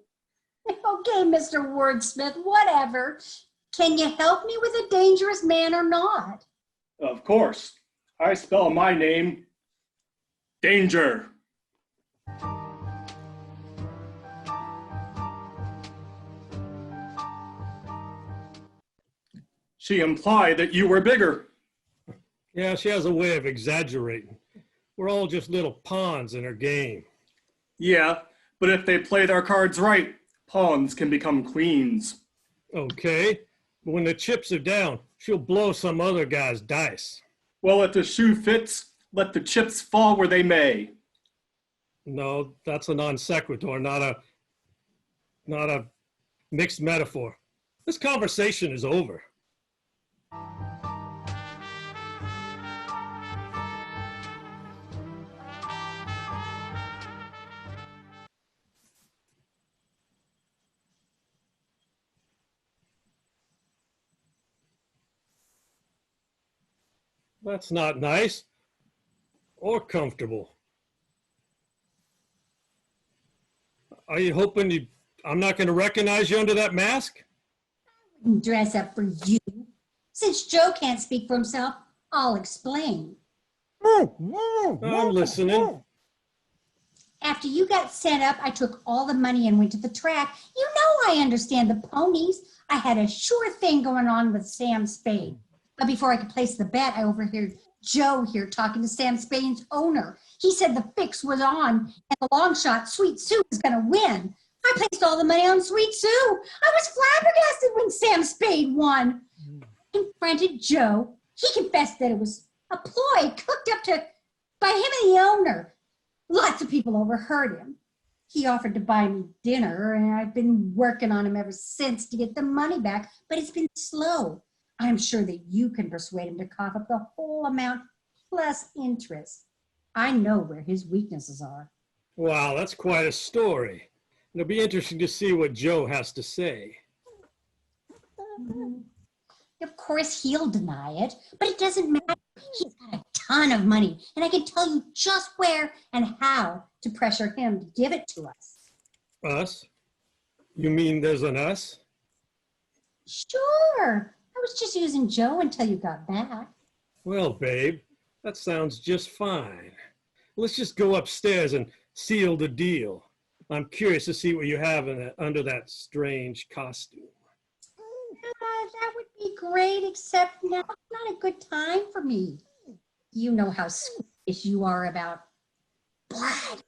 Okay, Mr. Wordsmith, whatever. Can you help me with a dangerous man or not? Of course. I spell my name Danger. She implied that you were bigger. Yeah, she has a way of exaggerating. We're all just little pawns in her game. Yeah, but if they play their cards right, pawns can become queens. Okay, but when the chips are down, she'll blow some other guy's dice. Well, if the shoe fits, let the chips fall where they may. No, that's a non sequitur, not a mixed metaphor. This conversation is over. That's not nice or comfortable. Are you hoping I'm not going to recognize you under that mask? Dress up for you. Since Joe can't speak for himself, I'll explain. I'm listening. After you got set up, I took all the money and went to the track. You know I understand the ponies. I had a sure thing going on with Sam Spade. But before I could place the bet, I overheard Joe here talking to Sam Spade's owner. He said the fix was on and the long shot, Sweet Sue, was going to win. I placed all the money on Sweet Sue. I was flabbergasted when Sam Spade won. I confronted Joe. He confessed that it was a ploy cooked up to by him and the owner. Lots of people overheard him. He offered to buy me dinner, and I've been working on him ever since to get the money back, but it's been slow. I'm sure that you can persuade him to cough up the whole amount plus interest. I know where his weaknesses are. Wow, that's quite a story. It'll be interesting to see what Joe has to say. Of course, he'll deny it, but it doesn't matter. He's got a ton of money, and I can tell you just where and how to pressure him to give it to us. Us? You mean there's an us? Sure. I was just using Joe until you got back. Well, babe, that sounds just fine. Let's just go upstairs and seal the deal. I'm curious to see what you have in under that strange costume. That would be great, except now it's not a good time for me. You know how squeamish you are about blood.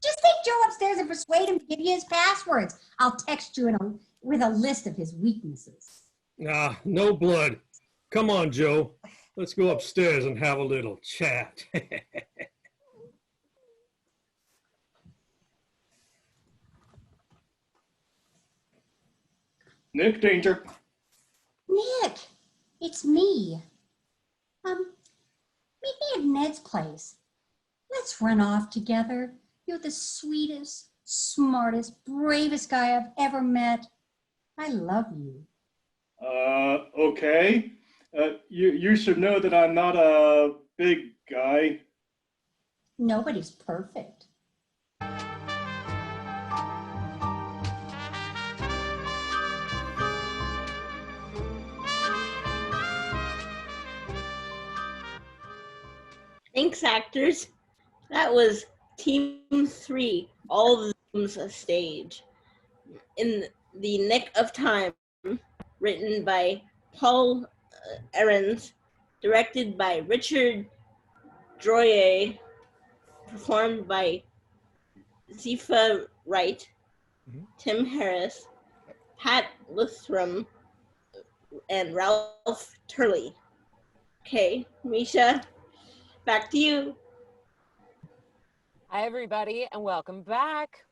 Just take Joe upstairs and persuade him to give you his passwords. I'll text you with a list of his weaknesses. Ah, no blood. Come on, Joe. Let's go upstairs and have a little chat. Nick, danger. Nick, it's me. Meet me at Ned's place. Let's run off together. You're the sweetest, smartest, bravest guy I've ever met. I love you. Okay. You should know that I'm not a big guy. Nobody's perfect. Thanks, actors. That was Team 3, All the Zooms a Stage. In the Nick of Time, written by Paul Ahrens, directed by Richard Droyer, performed by Zifa Wright, Tim Harris, Pat Luthram, and Ralph Turley. Okay, Misha, back to you. Hi, everybody, and welcome back.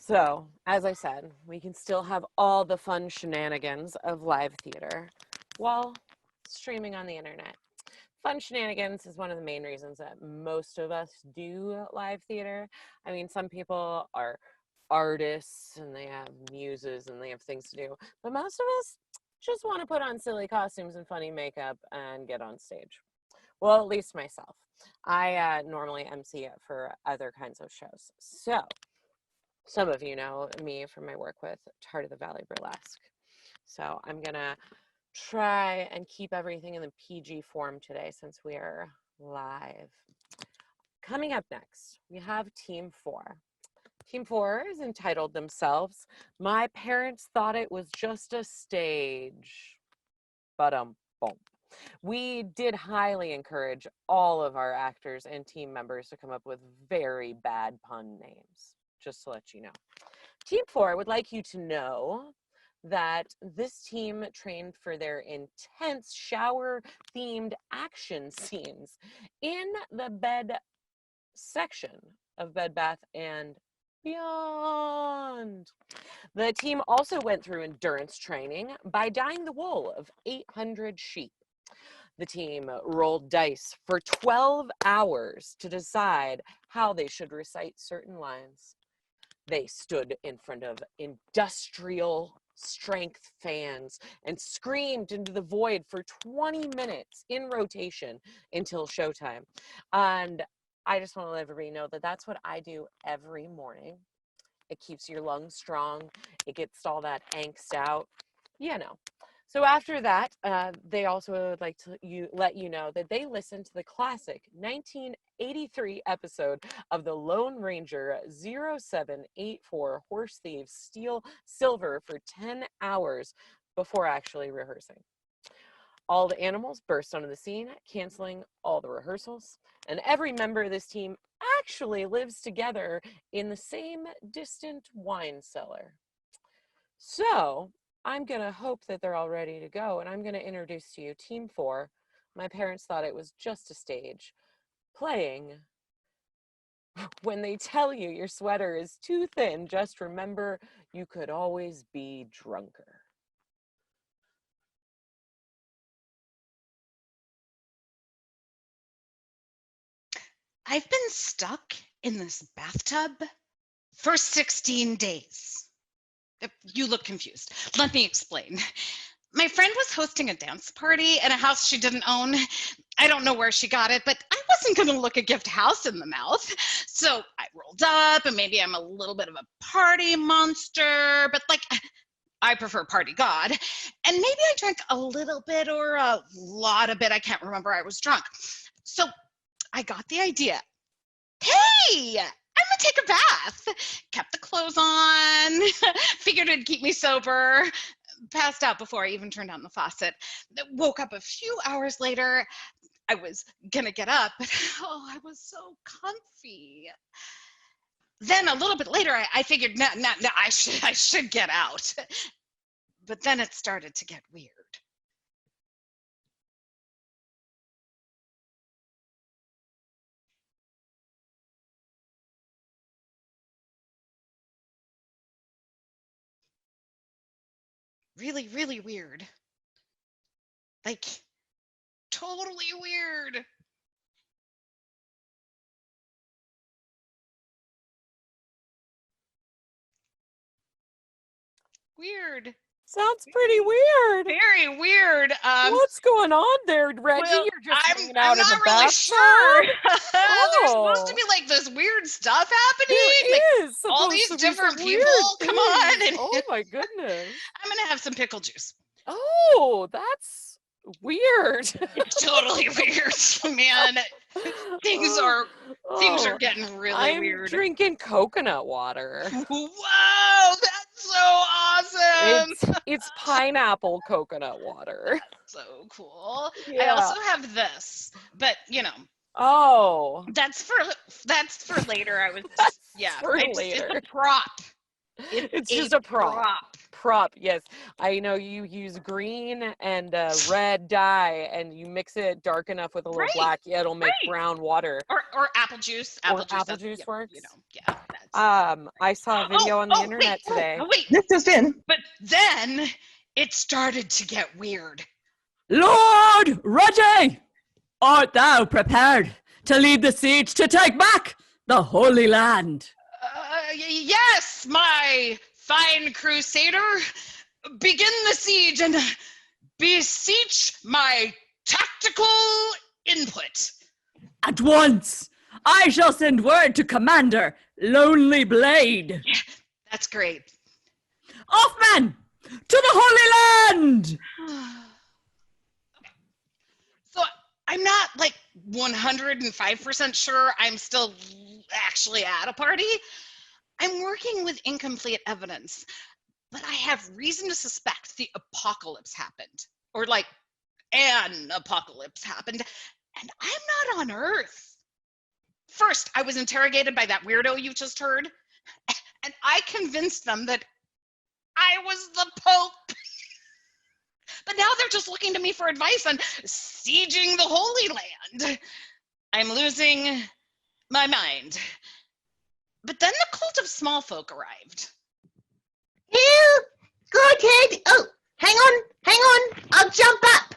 So, as I said, we can still have all the fun shenanigans of live theater while streaming on the internet. Fun shenanigans is one of the main reasons that most of us do live theater. I mean, some people are artists and they have muses and they have things to do, but most of us just want to put on silly costumes and funny makeup and get on stage. Well, at least myself. I normally MC it for other kinds of shows. So, some of you know me from my work with Heart of the Valley Burlesque. So I'm gonna try and keep everything in the PG form today since we are live. Coming up next, we have Team 4. Team 4 is entitled themselves, My Parents Thought It Was Just a Stage. Boom. We did highly encourage all of our actors and team members to come up with very bad pun names, just to let you know. Team 4 would like you to know that this team trained for their intense shower-themed action scenes in the bed section of Bed Bath and Beyond. The team also went through endurance training by dyeing the wool of 800 sheep. The team rolled dice for 12 hours to decide how they should recite certain lines. They stood in front of industrial strength fans and screamed into the void for 20 minutes in rotation until showtime. And I just want to let everybody know that that's what I do every morning. It keeps your lungs strong. It gets all that angst out, you know. So after that, they also would like to let you know that they listened to the classic 1983 episode of the Lone Ranger 0784 Horse Thieves Steal Silver for 10 hours before actually rehearsing. All the animals burst onto the scene, canceling all the rehearsals, and every member of this team actually lives together in the same distant wine cellar. So I'm going to hope that they're all ready to go, and I'm going to introduce to you Team 4. My parents thought it was just a stage. playing. When they tell you your sweater is too thin, just remember you could always be drunker. I've been stuck in this bathtub for 16 days. You look confused. Let me explain. My friend was hosting a dance party in a house she didn't own. I don't know where she got it, but I wasn't going to look a gift house in the mouth. So I rolled up, and maybe I'm a little bit of a party monster, but like, I prefer party god. And maybe I drank a little bit or a lot of it. I can't remember. I was drunk. So I got the idea. Hey, I'm gonna take a bath. Kept the clothes on, figured it'd keep me sober. Passed out before I even turned on the faucet. Woke up a few hours later. I was gonna get up, but oh, I was so comfy. Then a little bit later, I figured, no, I should get out. But then it started to get weird. Really, really weird. Like, totally weird. Weird. Sounds pretty weird. Very weird. What's going on there, Reggie? Well, You're just I'm hanging out in not the really bathtub? sure. There's Oh. supposed to be like this weird stuff happening. There Like, is all supposed these to be different some people. weird Come on. things. And Oh my goodness. I'm gonna have some pickle juice. Oh, that's weird. It's totally weird, man. Things are getting really I'm weird. drinking coconut water. Whoa, that's so awesome. It's pineapple coconut water. So cool. I Yeah. also have this, but you know. Oh. That's for later. I was for it's later. a prop. It's just a prop. Yes, I know you use green and red dye, and you mix it dark enough with a little black. Yeah, it'll make brown water. Or apple juice. Apple juice works. You know, yeah. I saw a video on the internet today. Wait. This is in. But then it started to get weird. Lord Reggie, art thou prepared to lead the siege to take back the Holy Land? Yes, my fine crusader. Begin the siege and beseech my tactical input. At once, I shall send word to Commander Lonely Blade. That's great. Off, men, to the Holy Land! So I'm not like 105% sure I'm still actually at a party. I'm working with incomplete evidence, but I have reason to suspect the apocalypse happened, or like an apocalypse happened, and I'm not on Earth. First, I was interrogated by that weirdo you just heard, and I convinced them that I was the Pope. But now they're just looking to me for advice on sieging the Holy Land. I'm losing my mind. But then the cult of small folk arrived. Here, go ahead. Oh, hang on. I'll jump up.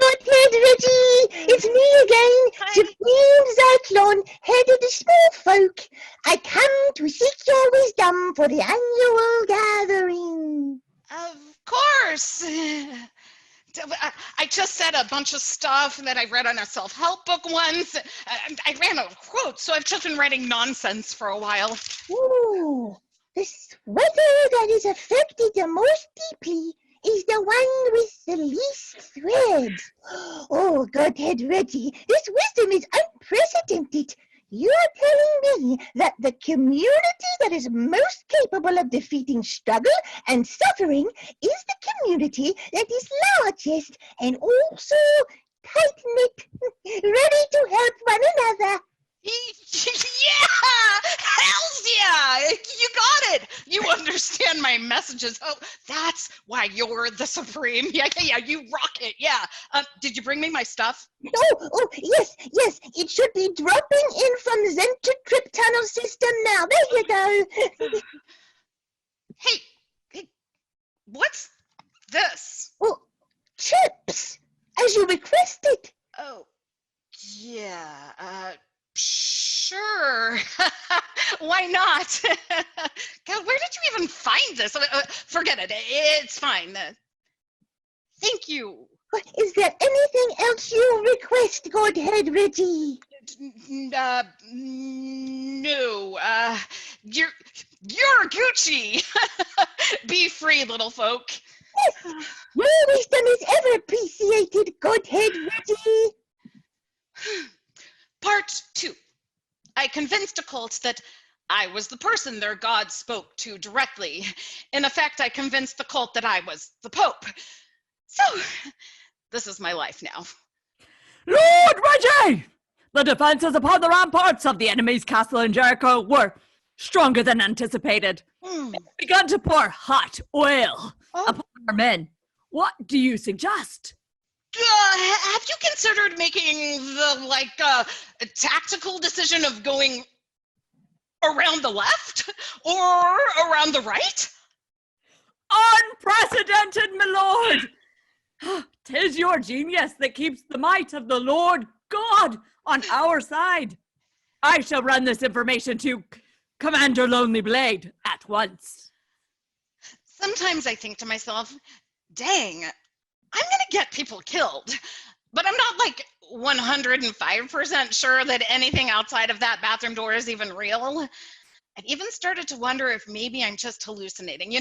Go ahead, Reggie. It's me again, Supreme Zyklon, head of the small folk. I come to seek your wisdom for the annual gathering. Of course. I just said a bunch of stuff that I read on a self-help book once. I ran out of quotes, so I've just been writing nonsense for a while. Ooh, the sweater that is affected the most deeply is the one with the least threads. Oh, Godhead Reggie, this wisdom is unprecedented. You're telling me that the community that is most capable of defeating struggle and suffering is the community that is largest and also tight-knit, ready to help one another. Yeah! Hells yeah! You got it! You understand my messages. Oh, that's why you're the Supreme. Yeah, you rock it, yeah. Did you bring me my stuff? Oh, yes, it should be dropping in from the Zenta Trip Tunnel system now. There you go. Hey, what's this? Oh, chips, as you requested. Oh, yeah, sure. Why not? God, where did you even find this? Forget it. It's fine. Thank you. Is there anything else you request, Godhead Reggie? No. You're Gucci. Be free, little folk. Yes, your wisdom is ever appreciated, Godhead Reggie. Part 2. I convinced a cult that I was the person their god spoke to directly. In effect, I convinced the cult that I was the Pope. So, this is my life now. Lord Reggie! The defenses upon the ramparts of the enemy's castle in Jericho were stronger than anticipated. They began to pour hot oil upon our men. What do you suggest? Have you considered making the, tactical decision of going around the left or around the right? Unprecedented, my lord! 'Tis your genius that keeps the might of the Lord God on our side. I shall run this information to Commander Lonely Blade at once. Sometimes I think to myself, dang, I'm gonna get people killed, but I'm not 105% sure that anything outside of that bathroom door is even real. I've even started to wonder if maybe I'm just hallucinating,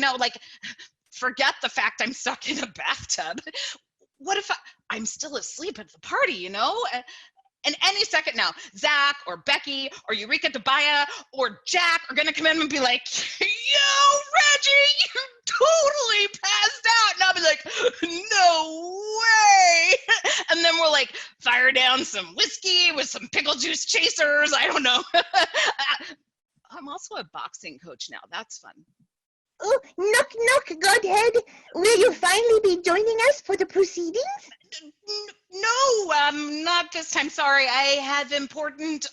forget the fact I'm stuck in a bathtub. What if I'm still asleep at the party, And any second now, Zach or Becky or Eureka Tobiah or Jack are gonna come in and be like, yo, Reggie, you totally passed out. And I'll be like, no way. And then we'll fire down some whiskey with some pickle juice chasers. I don't know. I'm also a boxing coach now. That's fun. Oh, knock, knock, Godhead. Will you finally be joining us for the proceedings? No, not this time. Sorry, I have important,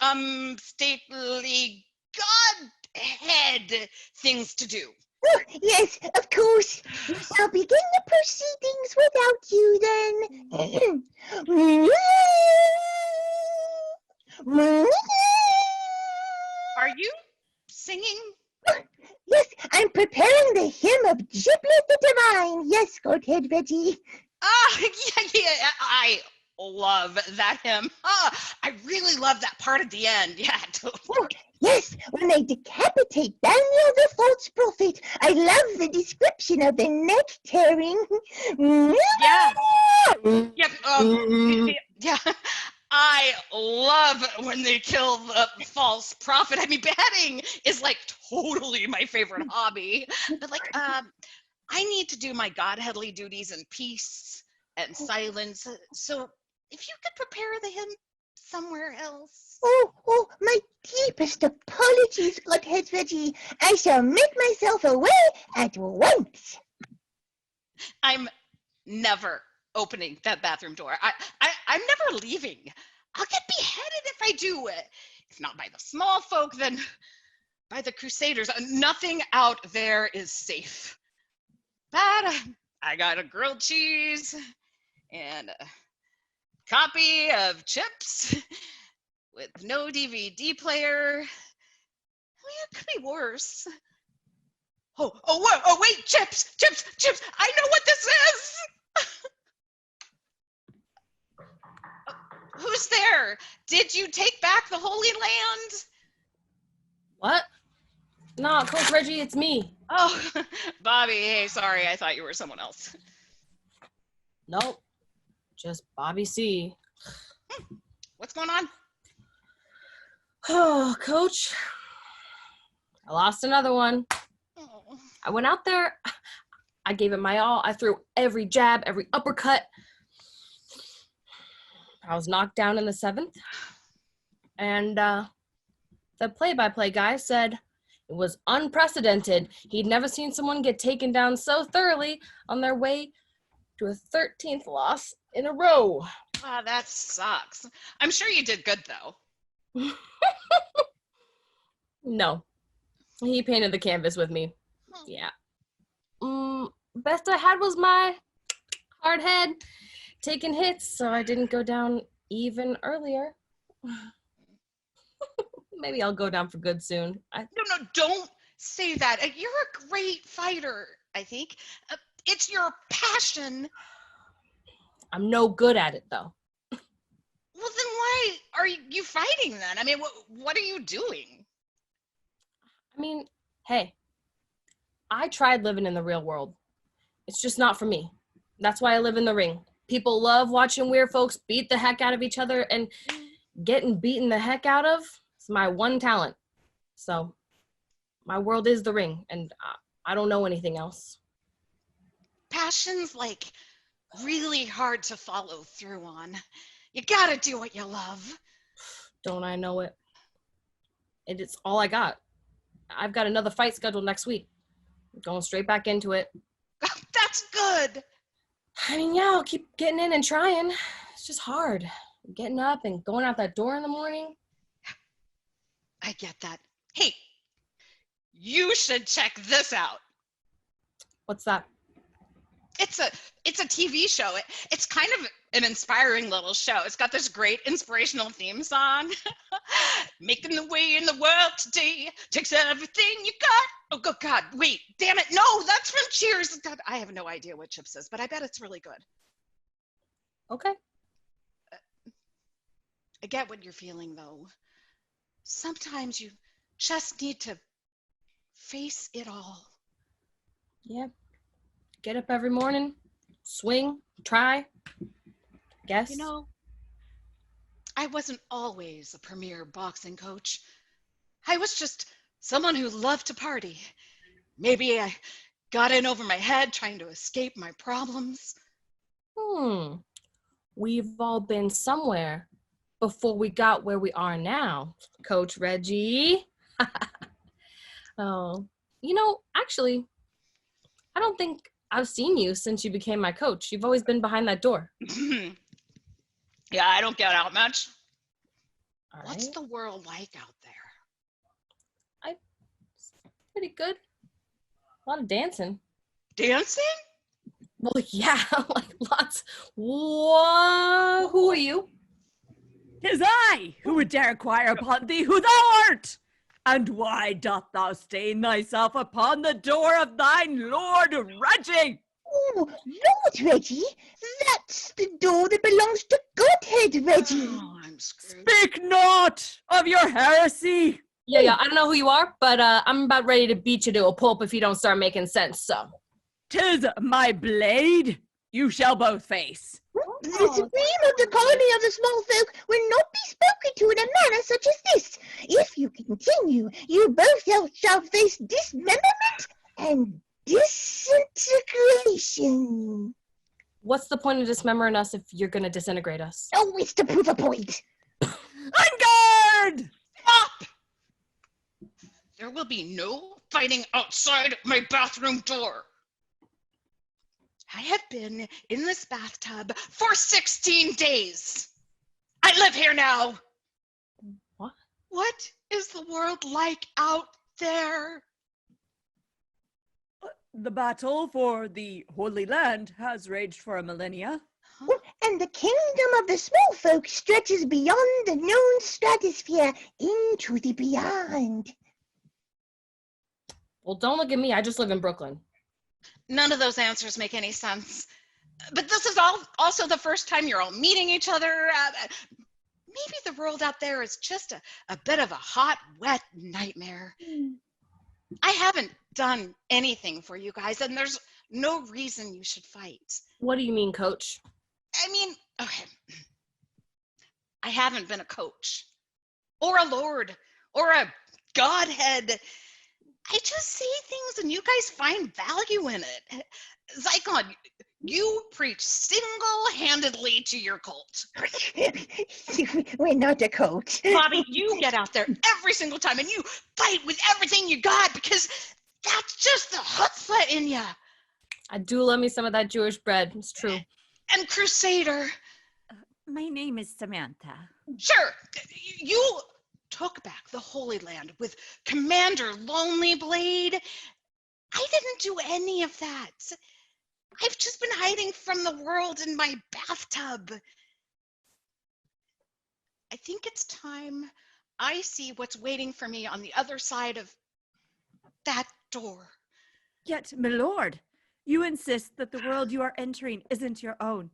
stately Godhead things to do. Oh, yes, of course. We shall begin the proceedings without you then. Are you singing? Yes, I'm preparing the hymn of Giblet the Divine. Yes, Godhead Reggie. Yeah, I love that hymn. I really love that part at the end. Yeah, totally. Oh, yes, when they decapitate Daniel the false prophet. I love the description of the neck tearing. Yeah. Yep. Yeah. I love when they kill the false prophet. I mean, beheading is totally my favorite hobby. But I need to do my godheadly duties in peace and silence. So if you could prepare the hymn somewhere else. Oh, my deepest apologies, Godhead Reggie. I shall make myself away at once. I'm never opening that bathroom door. I'm never leaving. I'll get beheaded if I do it. If not by the small folk, then by the Crusaders. Nothing out there is safe. But I got a grilled cheese and a copy of Chips with no DVD player. I mean, it could be worse. Oh, wait, Chips! I know what this is! Who's there? Did you take back the Holy Land? What? No, Coach Reggie, it's me. Oh, Bobby, hey, sorry, I thought you were someone else. Nope, just Bobby C. What's going on? Oh, Coach, I lost another one. Oh. I went out there, I gave it my all. I threw every jab, every uppercut. I was knocked down in the 7th. And the play-by-play guy said it was unprecedented. He'd never seen someone get taken down so thoroughly on their way to a 13th loss in a row. Ah, that sucks. I'm sure you did good, though. No, he painted the canvas with me. Yeah. Best I had was my hard head taking hits, so I didn't go down even earlier. Maybe I'll go down for good soon. No, don't say that. You're a great fighter, I think. It's your passion. I'm no good at it, though. Well, then why are you fighting then? I mean, what are you doing? I mean, hey, I tried living in the real world. It's just not for me. That's why I live in the ring. People love watching weird folks beat the heck out of each other, and getting beaten the heck out of is my one talent. So my world is the ring, and I don't know anything else. Passion's like really hard to follow through on. You gotta do what you love. Don't I know it? It's all I got. I've got another fight scheduled next week. I'm going straight back into it. That's good. I mean, yeah, I'll keep getting in and trying. It's just hard. Getting up and going out that door in the morning. I get that. Hey, you should check this out. What's that? It's a TV show. It's kind of an inspiring little show. It's got this great inspirational theme song. Making the way in the world today takes everything you got. Oh, God, wait, damn it. No, that's from Cheers. God, I have no idea what Chips is, but I bet it's really good. Okay. I get what you're feeling, though. Sometimes you just need to face it all. Yeah. Get up every morning, swing, try, guess. You know, I wasn't always a premier boxing coach. I was just someone who loved to party. Maybe I got in over my head trying to escape my problems. We've all been somewhere before we got where we are now, Coach Reggie. Oh, you know, actually, I don't think I've seen you since you became my coach. You've always been behind that door. Yeah, I don't get out much. All What's right. the world like out there? Pretty good. A lot of dancing. Dancing? Well, yeah, like lots. What? Who are you? 'Tis I who would dare inquire upon thee who thou art. And why doth thou stain thyself upon the door of thine Lord Reggie? Oh, Lord Reggie, that's the door that belongs to Godhead Reggie. Oh, I'm screwed. Speak not of your heresy. Yeah, I don't know who you are, but I'm about ready to beat you to a pulp if you don't start making sense, so. 'Tis my blade you shall both face. The supreme of the colony of the small folk will not be spoken to in a manner such as this. If you continue, you both shall face dismemberment and disintegration. What's the point of dismembering us if you're gonna disintegrate us? Oh, it's to prove a point. On guard! Stop! There will be no fighting outside my bathroom door. I have been in this bathtub for 16 days. I live here now. What? What is the world like out there? The battle for the Holy Land has raged for a millennia. Oh, and the kingdom of the small folk stretches beyond the known stratosphere into the beyond. Well, don't look at me. I just live in Brooklyn. None of those answers make any sense. But this is also the first time you're all meeting each other. Maybe the world out there is just a bit of a hot, wet nightmare. I haven't done anything for you guys, and there's no reason you should fight. What do you mean, Coach? I mean, okay. I haven't been a coach, or a lord, or a godhead. I just say things and you guys find value in it. Zyklon, You preach single-handedly to your cult. We're not a cult. Bobby, you get out there every single time and you fight with everything you got because that's just the chutzpah in ya. I do love me some of that Jewish bread. It's true. And Crusader. My name is Samantha. Sure, you took back the Holy Land with Commander Lonely Blade. I didn't do any of that. I've just been hiding from the world in my bathtub. I think it's time I see what's waiting for me on the other side of that door. Yet, my lord, you insist that the world you are entering isn't your own.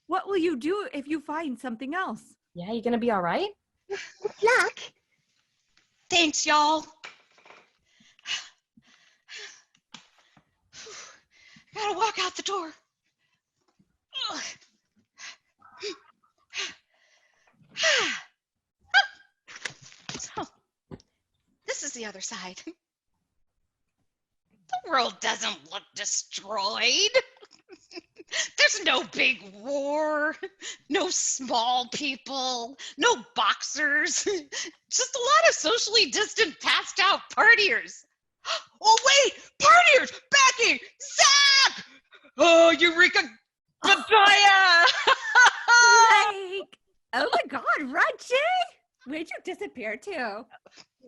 What will you do if you find something else? Yeah, you gonna be all right? Good luck. Thanks, y'all. Gotta walk out the door. So, this is the other side. The world doesn't look destroyed. There's no big war, no small people, no boxers, just a lot of socially distant, passed out partiers. Oh, wait, partiers, Becky, Zach! Oh, Eureka, Badaya! Like, oh my God, Reggie! Where'd you disappear to?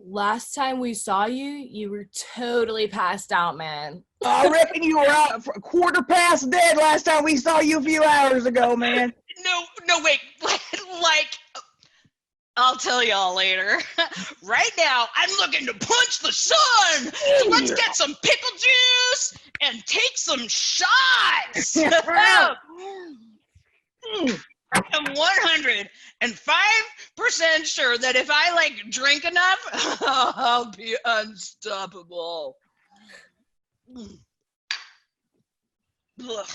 Last time we saw you, you were totally passed out, man. I reckon you were out for a quarter past dead last time we saw you a few hours ago, man. No, wait, like, I'll tell y'all later. Right now, I'm looking to punch the sun. So let's get some pickle juice and take some shots. I'm 105% sure that if I drink enough, I'll be unstoppable. Ugh.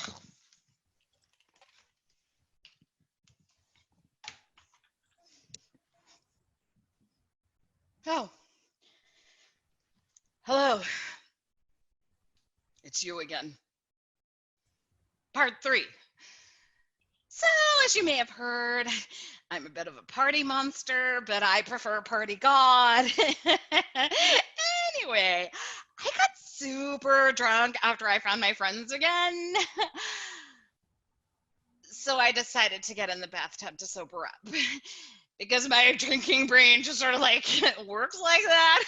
Oh. Hello. It's you again. Part 3. So, as you may have heard, I'm a bit of a party monster, but I prefer party god. Anyway, I got super drunk after I found my friends again. So I decided to get in the bathtub to sober up. Because my drinking brain just sort of works like that.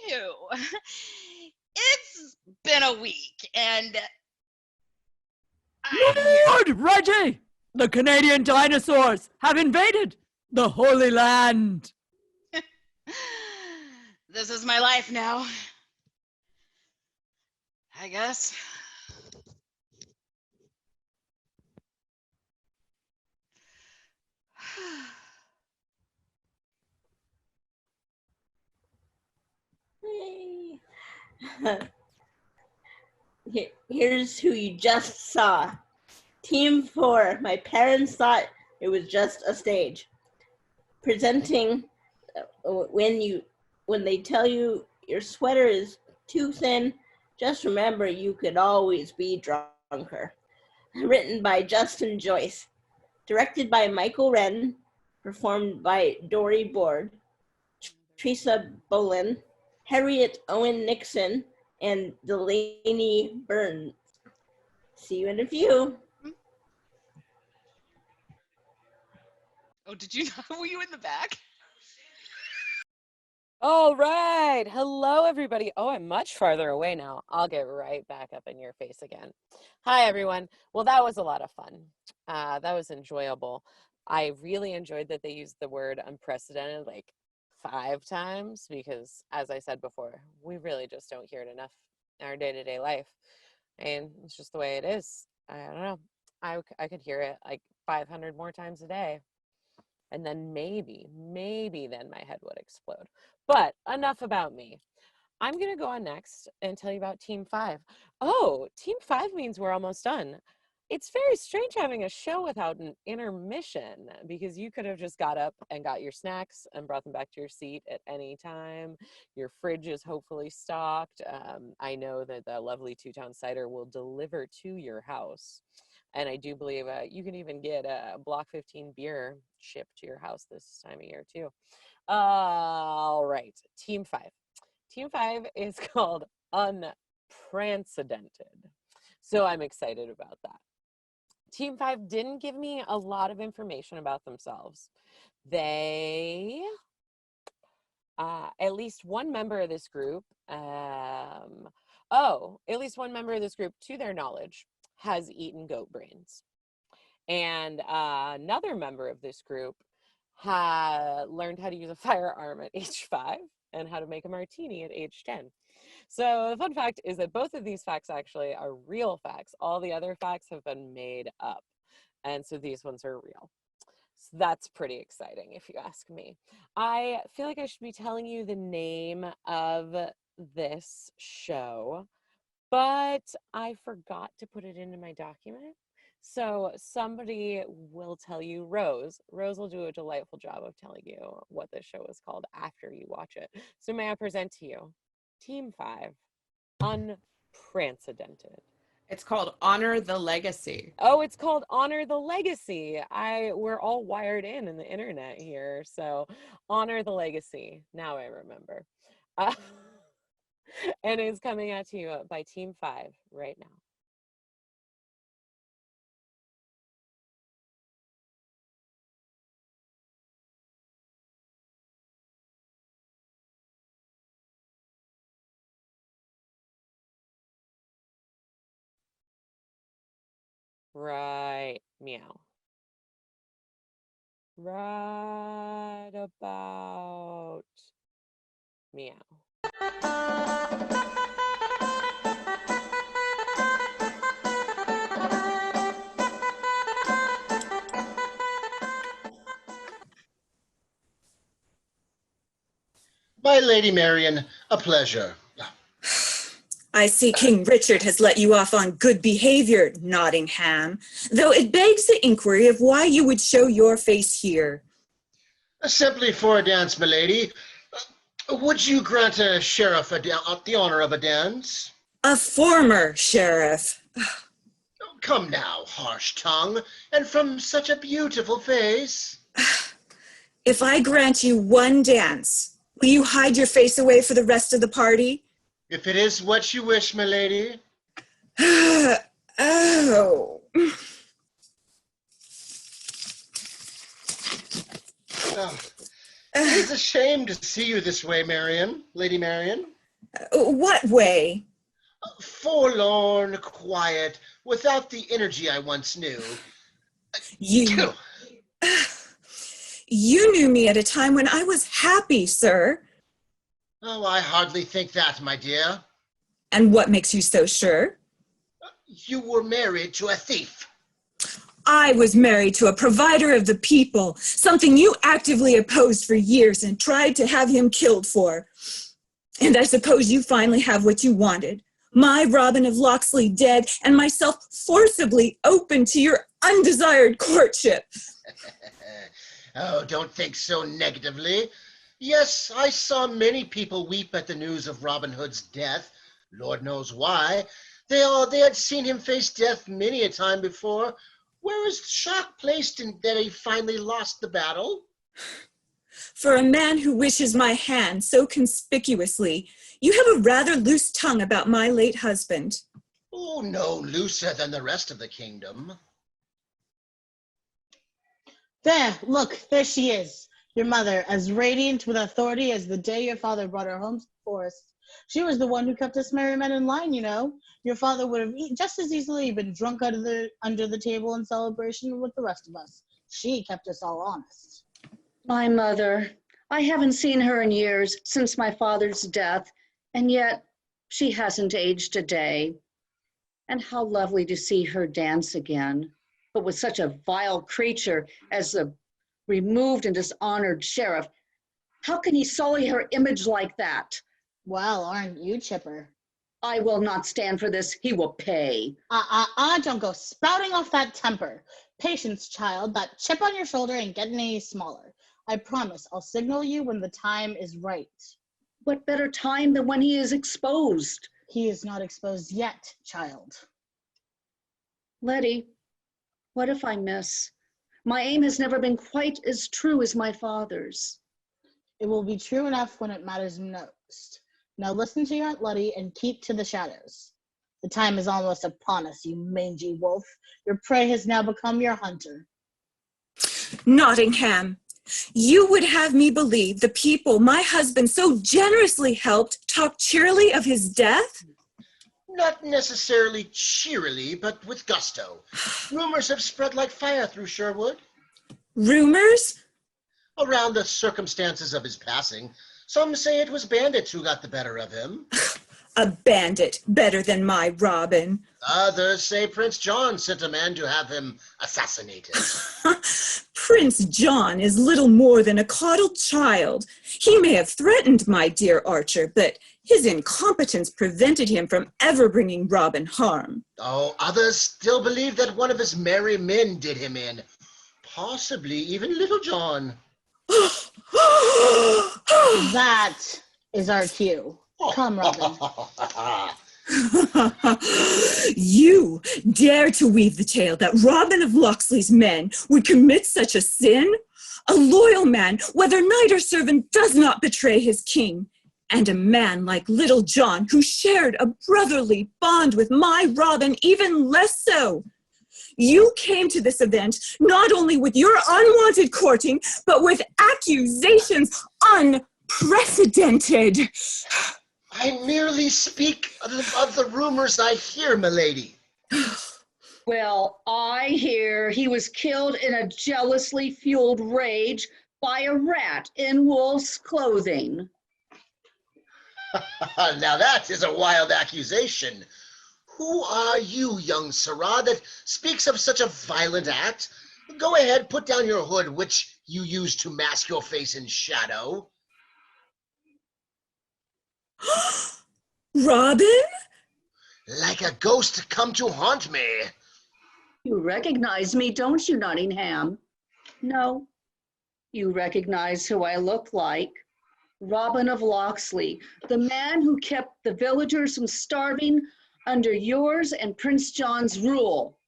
Anywho, it's been a week and Lord Reggie! The Canadian dinosaurs have invaded the Holy Land. This is my life now, I guess. Here's who you just saw. Team 4. My parents thought it was just a stage. Presenting when they tell you your sweater is too thin, just remember you could always be drunker. Written by Justin Joyce. Directed by Michael Wren. Performed by Dory Board, Teresa Bolin, Harriet Owen Nixon, and Delaney Burns. See you in a few. Oh, did you know? Were you in the back? All right. Hello, everybody. Oh, I'm much farther away now. I'll get right back up in your face again. Hi, everyone. Well, that was a lot of fun. That was enjoyable. I really enjoyed that they used the word unprecedented 5 times because, as I said before, we really just don't hear it enough in our day-to-day life. And it's just the way it is. I don't know. I could hear it 500 more times a day. And then maybe then my head would explode. But enough about me. I'm going to go on next and tell you about Team 5. Oh, Team 5 means we're almost done. it's very strange having a show without an intermission, because you could have just got up and got your snacks and brought them back to your seat at any time. Your fridge is hopefully stocked. I know that the lovely Two Town Cider will deliver to your house. And I do believe you can even get a Block 15 beer shipped to your house this time of year too. All right, Team 5. Team 5 is called Unprecedented. So I'm excited about that. Team 5 didn't give me a lot of information about themselves. They, at least one member of this group, at least one member of this group, to their knowledge, has eaten goat brains. And another member of this group learned how to use a firearm at age 5 and how to make a martini at age 10. So the fun fact is that both of these facts actually are real facts. All the other facts have been made up. And so these ones are real. So that's pretty exciting if you ask me. I feel like I should be telling you the name of this show, but I forgot to put it into my document. So somebody will tell you, Rose will do a delightful job of telling you what this show is called after you watch it. So may I present to you Team 5, Unprecedented. It's called Honor the Legacy. Oh, it's called Honor the Legacy. We're all wired in the internet here. So Honor the Legacy. Now I remember. And it's coming at you by Team 5 right now. Right, meow. Right about meow. My Lady Marian, a pleasure. I see King Richard has let you off on good behavior, Nottingham, though it begs the inquiry of why you would show your face here. Simply for a dance, my lady. Would you grant a sheriff the honor of a dance? A former sheriff. Come now, harsh tongue, and from such a beautiful face. If I grant you one dance, will you hide your face away for the rest of the party? If it is what you wish, my lady. Oh. It is a shame to see you this way, Marian, Lady Marian. What way? Forlorn, quiet, without the energy I once knew. You knew me at a time when I was happy, sir. Oh, I hardly think that, my dear. And what makes you so sure? You were married to a thief. I was married to a provider of the people, something you actively opposed for years and tried to have him killed for. And I suppose you finally have what you wanted. My Robin of Locksley dead, and myself forcibly open to your undesired courtship. Oh, don't think so negatively. Yes, I saw many people weep at the news of Robin Hood's death. Lord knows why. They had seen him face death many a time before. Where is the shock placed in that he finally lost the battle? For a man who wishes my hand so conspicuously, you have a rather loose tongue about my late husband. Oh, no looser than the rest of the kingdom. There, look, there she is. Your mother, as radiant with authority as the day your father brought her home to the forest. She was the one who kept us merry men in line, you know. Your father would have just as easily been drunk under the table in celebration with the rest of us. She kept us all honest. My mother. I haven't seen her in years, since my father's death, and yet she hasn't aged a day. And how lovely to see her dance again, but with such a vile creature as the removed and dishonored sheriff. How can he sully her image like that? Well, aren't you, Chipper? I will not stand for this. He will pay. Don't go spouting off that temper. Patience, child. That chip on your shoulder ain't getting any smaller. I promise I'll signal you when the time is right. What better time than when he is exposed? He is not exposed yet, child. Letty, what if I miss? My aim has never been quite as true as my father's. It will be true enough when it matters most. Now listen to your Aunt Letty and keep to the shadows. The time is almost upon us, you mangy wolf. Your prey has now become your hunter. Nottingham, you would have me believe the people my husband so generously helped talk cheerily of his death? Not necessarily cheerily, but with gusto. Rumors have spread like fire through Sherwood. Rumors? Around the circumstances of his passing, some say it was bandits who got the better of him. A bandit better than my Robin. Others say Prince John sent a man to have him assassinated. Prince John is little more than a coddled child. He may have threatened my dear Archer, but his incompetence prevented him from ever bringing Robin harm. Oh, others still believe that one of his merry men did him in. Possibly even Little John. That is our cue. Come, Robin. You dare to weave the tale that Robin of Locksley's men would commit such a sin? A loyal man, whether knight or servant, does not betray his king. And a man like Little John, who shared a brotherly bond with my Robin, even less so. You came to this event not only with your unwanted courting, but with accusations unprecedented. I merely speak of the rumors I hear, milady. Well, I hear he was killed in a jealously fueled rage by a rat in wolf's clothing. Now that is a wild accusation. Who are you, young sirrah, that speaks of such a violent act? Go ahead, put down your hood, which you use to mask your face in shadow. Robin? Like a ghost come to haunt me. You recognize me, don't you, Nottingham? No, you recognize who I look like. Robin of Locksley, the man who kept the villagers from starving under yours and Prince John's rule.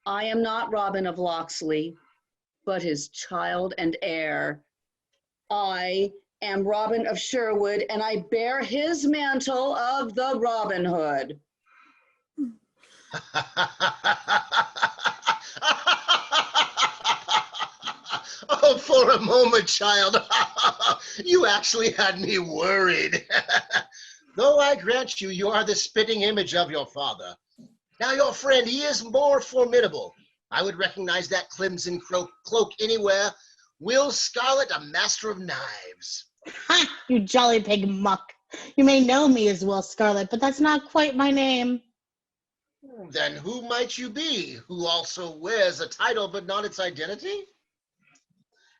I am not Robin of Locksley, but his child and heir. I am Robin of Sherwood, and I bear his mantle of the Robin Hood. Oh, for a moment, child, you actually had me worried. Though I grant you, you are the spitting image of your father. Now your friend, he is more formidable. I would recognize that crimson cloak anywhere. Will Scarlet, a master of knives. Ha! You jolly pig muck. You may know me as Will Scarlet, but that's not quite my name. Then who might you be, who also wears a title but not its identity?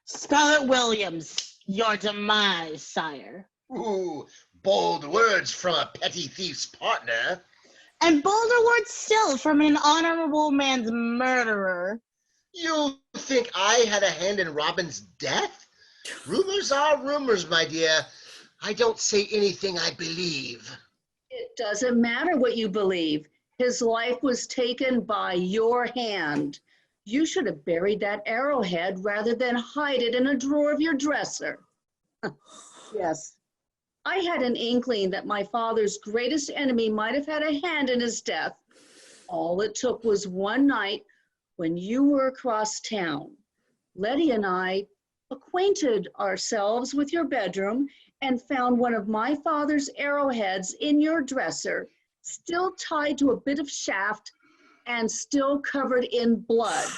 Scarlet Williams, your demise, sire. Ooh, bold words from a petty thief's partner. And bolder words still from an honorable man's murderer. You think I had a hand in Robin's death? Rumors are rumors, my dear. I don't say anything I believe. It doesn't matter what you believe. His life was taken by your hand. You should have buried that arrowhead rather than hide it in a drawer of your dresser. Yes. I had an inkling that my father's greatest enemy might have had a hand in his death. All it took was one night when you were across town. Letty and I acquainted ourselves with your bedroom and found one of my father's arrowheads in your dresser, still tied to a bit of shaft and still covered in blood.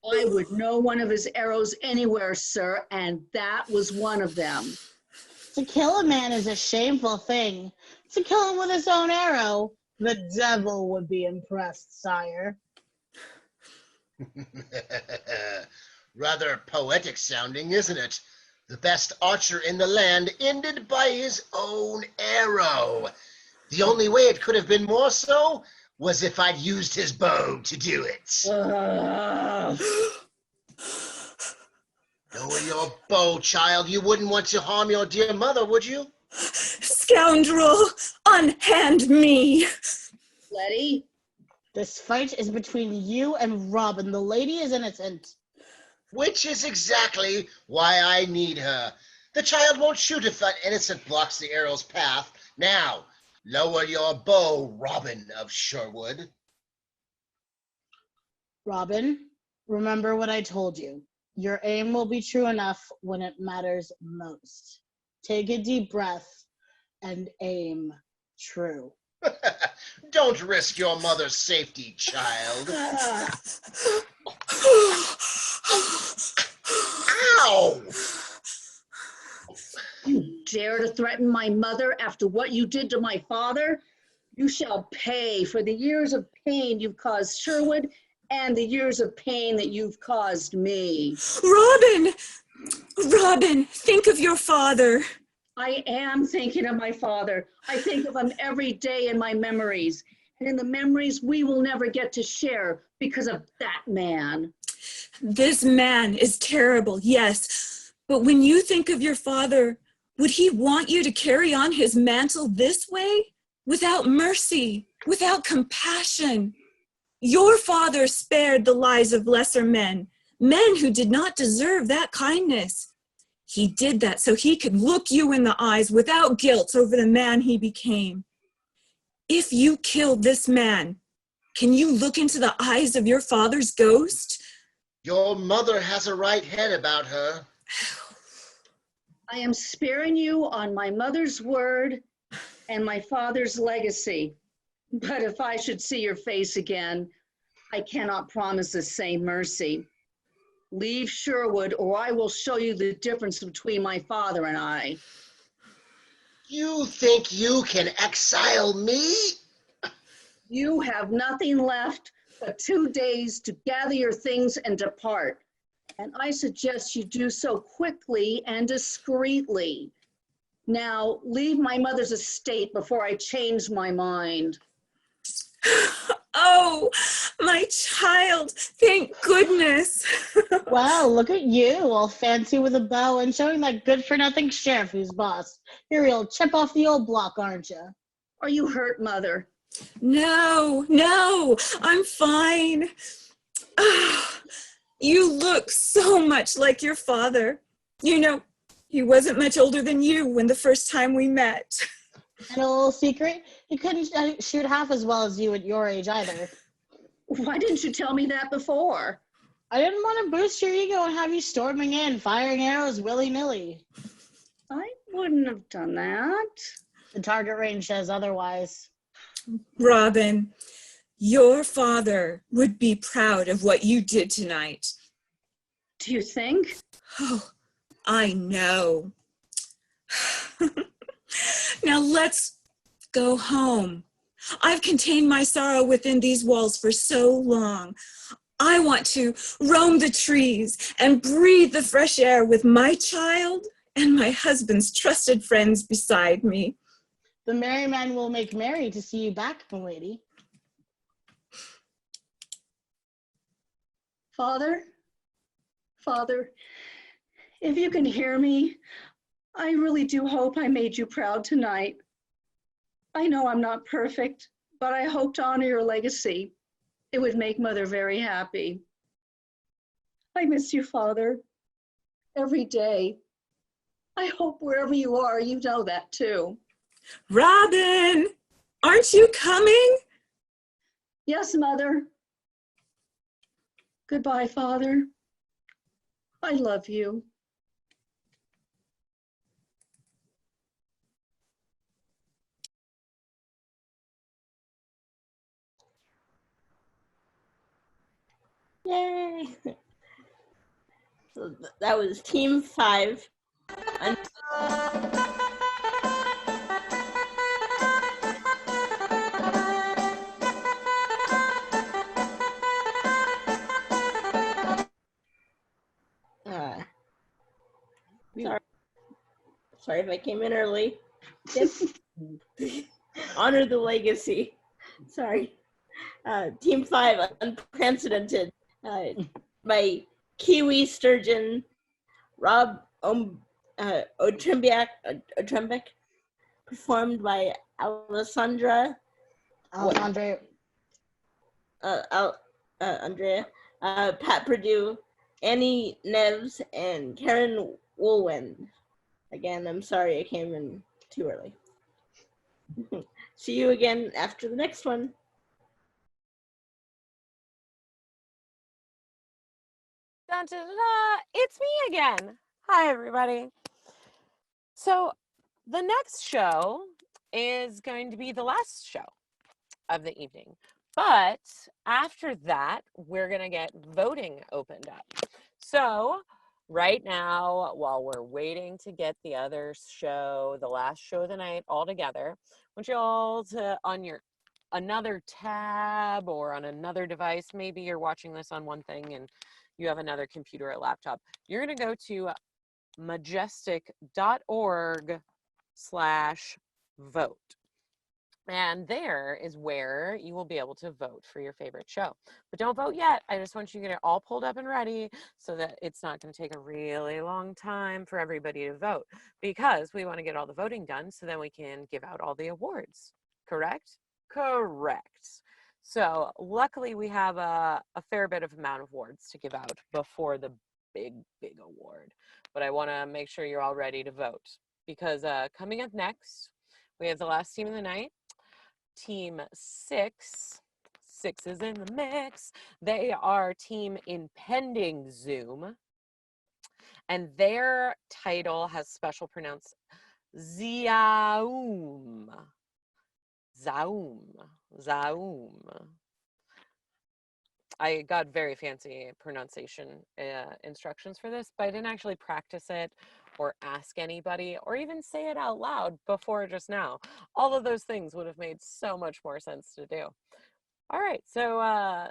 I would know one of his arrows anywhere, sir, and that was one of them. To kill a man is a shameful thing. To kill him with his own arrow, the devil would be impressed, sire. Rather poetic sounding, isn't it? The best archer in the land ended by his own arrow. The only way it could have been more so was if I'd used his bow to do it. Lower your bow, child. You wouldn't want to harm your dear mother, would you? Scoundrel, unhand me. Letty? This fight is between you and Robin. The lady is innocent. Which is exactly why I need her. The child won't shoot if an innocent blocks the arrow's path. Now, lower your bow, Robin of Sherwood. Robin, remember what I told you. Your aim will be true enough when it matters most. Take a deep breath and aim true. Don't risk your mother's safety, child. Ow! You dare to threaten my mother after what you did to my father? You shall pay for the years of pain you've caused Sherwood and the years of pain that you've caused me. Robin! Robin, think of your father. I am thinking of my father. I think of him every day in my memories. And in the memories we will never get to share because of that man. This man is terrible, yes. But when you think of your father, would he want you to carry on his mantle this way? Without mercy, without compassion? Your father spared the lives of lesser men, men who did not deserve that kindness. He did that so he could look you in the eyes without guilt over the man he became. If you killed this man, can you look into the eyes of your father's ghost? Your mother has a right head about her. I am sparing you on my mother's word and my father's legacy. But if I should see your face again, I cannot promise the same mercy. Leave Sherwood, or I will show you the difference between my father and I. You think you can exile me? You have nothing left but 2 days to gather your things and depart. And I suggest you do so quickly and discreetly. Now, leave my mother's estate before I change my mind. Oh, my child, thank goodness. Wow, look at you, all fancy with a bow and showing that good-for-nothing sheriff who's boss. You're a real chip off the old block, aren't you? Are you hurt, Mother? No, I'm fine. You look so much like your father. You know, he wasn't much older than you when the first time we met. And a little secret, he couldn't shoot half as well as you at your age either. Why didn't you tell me that before? I didn't want to boost your ego and have you storming in, firing arrows willy-nilly. I wouldn't have done that. The target range says otherwise. Robin, your father would be proud of what you did tonight. Do you think? Oh, I know. Now let's go home. I've contained my sorrow within these walls for so long. I want to roam the trees and breathe the fresh air with my child and my husband's trusted friends beside me. The merry man will make merry to see you back, milady. Father, if you can hear me, I really do hope I made you proud tonight. I know I'm not perfect, but I hope to honor your legacy. It would make Mother very happy. I miss you, Father, every day. I hope wherever you are, you know that too. Robin, aren't you coming? Yes, Mother. Goodbye, Father. I love you. Yay! So that was Team 5. And sorry if I came in early. Honor the Legacy. Sorry. Team 5, Unprecedented. By Kiwi Sturgeon, Rob Otrembiak, performed by Alessandra. Andrea. Andrea, Pat Perdue, Annie Neves, and Karen Woolwind. Again, I'm sorry I came in too early. See you again after the next one. Dun, dun, dun, dun. It's me again. Hi, everybody. So the next show is going to be the last show of the evening. But after that, we're going to get voting opened up. So right now, while we're waiting to get the other show, the last show of the night all together, I want you all to, on your another tab or on another device, maybe you're watching this on one thing and you have another computer or laptop, you're going to go to majestic.org/vote. And there is where you will be able to vote for your favorite show. But don't vote yet. I just want you to get it all pulled up and ready so that it's not going to take a really long time for everybody to vote, because we want to get all the voting done so then we can give out all the awards. Correct? Correct. So luckily we have a fair bit of amount of awards to give out before the big award. But I want to make sure you're all ready to vote, because coming up next, we have the last team of the night. Team 6 is in the mix. They are Team Impending Zoom, and their title has special pronounced Zaum. I got very fancy pronunciation instructions for this, but I didn't actually practice it or ask anybody or even say it out loud before just now. All of those things would have made so much more sense to do. All right, so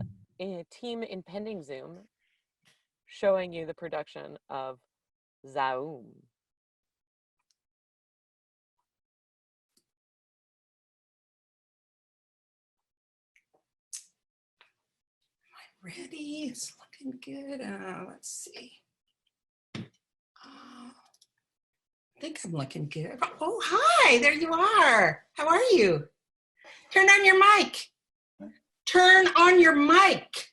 Team Impending Zoom showing you the production of Zaum. Ready? It's looking good. Let's see. I think I'm looking good. Oh, hi, there you are. How are you? Turn on your mic. Turn on your mic.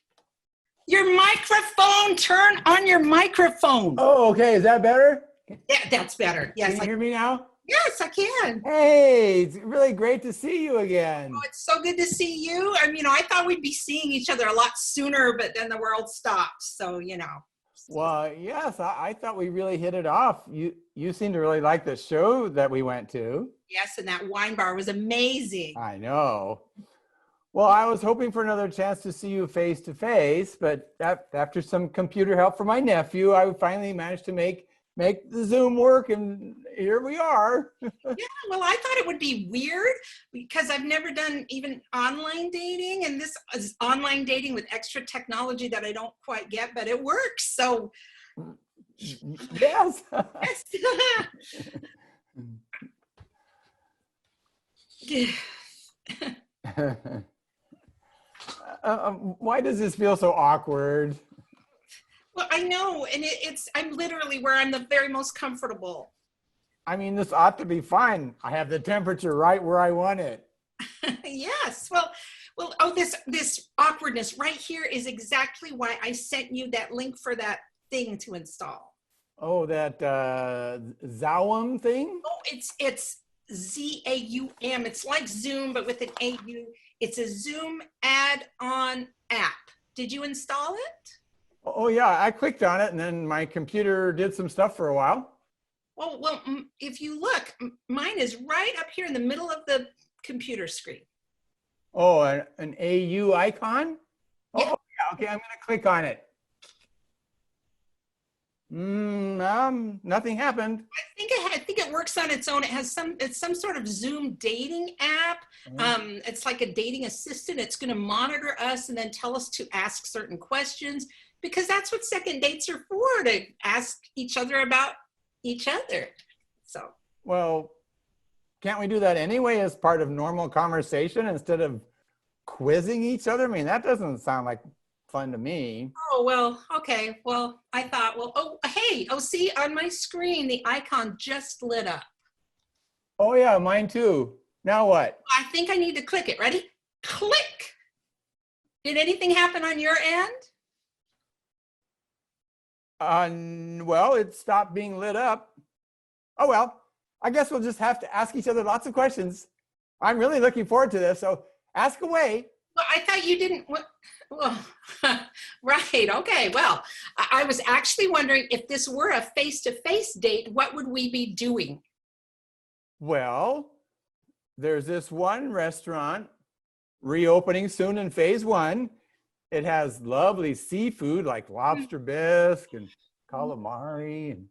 Your microphone, turn on your microphone. Oh, okay, is that better? Yeah, that's better. Yes. Can you hear me now? Yes, I can. Hey, it's really great to see you again. Oh, it's so good to see you. I mean, I thought we'd be seeing each other a lot sooner, but then the world stopped. So, you know. Well, yes, I thought we really hit it off. You seem to really like the show that we went to. Yes, and that wine bar was amazing. I know. Well, I was hoping for another chance to see you face to face, but after some computer help from my nephew, I finally managed to make the Zoom work, and here we are. Yeah, well, I thought it would be weird because I've never done even online dating, and this is online dating with extra technology that I don't quite get, but it works. So, yes. Why does this feel so awkward? Well, I know, and I'm literally where I'm the very most comfortable. I mean, this ought to be fine. I have the temperature right where I want it. Yes. Well, oh, this awkwardness right here is exactly why I sent you that link for that thing to install. Oh, that Zaum thing? Oh, it's Z-A-U-M. It's like Zoom, but with an A-U. It's a Zoom add-on app. Did you install it? Oh yeah, I clicked on it and then my computer did some stuff for a while. Oh, well, if you look, mine is right up here in the middle of the computer screen. Oh, an AU icon? Yeah. Oh yeah, okay, I'm gonna click on it. Nothing happened. I think it works on its own. It's some sort of Zoom dating app. It's like a dating assistant. It's going to monitor us and then tell us to ask certain questions, because that's what second dates are for, to ask each other about each other. So. Well, can't we do that anyway as part of normal conversation instead of quizzing each other? I mean, that doesn't sound like fun to me. Oh, well, okay. Well, I thought, well, oh, hey, oh, see on my screen, the icon just lit up. Oh yeah, mine too. Now what? I think I need to click it. Ready? Click. Did anything happen on your end? Well, it stopped being lit up. Oh well, I guess we'll just have to ask each other lots of questions. I'm really looking forward to this, so ask away. Well, I thought you didn't. Well, right. Okay. Well, I was actually wondering if this were a face-to-face date, what would we be doing? Well, there's this one restaurant reopening soon in phase 1. It has lovely seafood like lobster bisque and calamari. And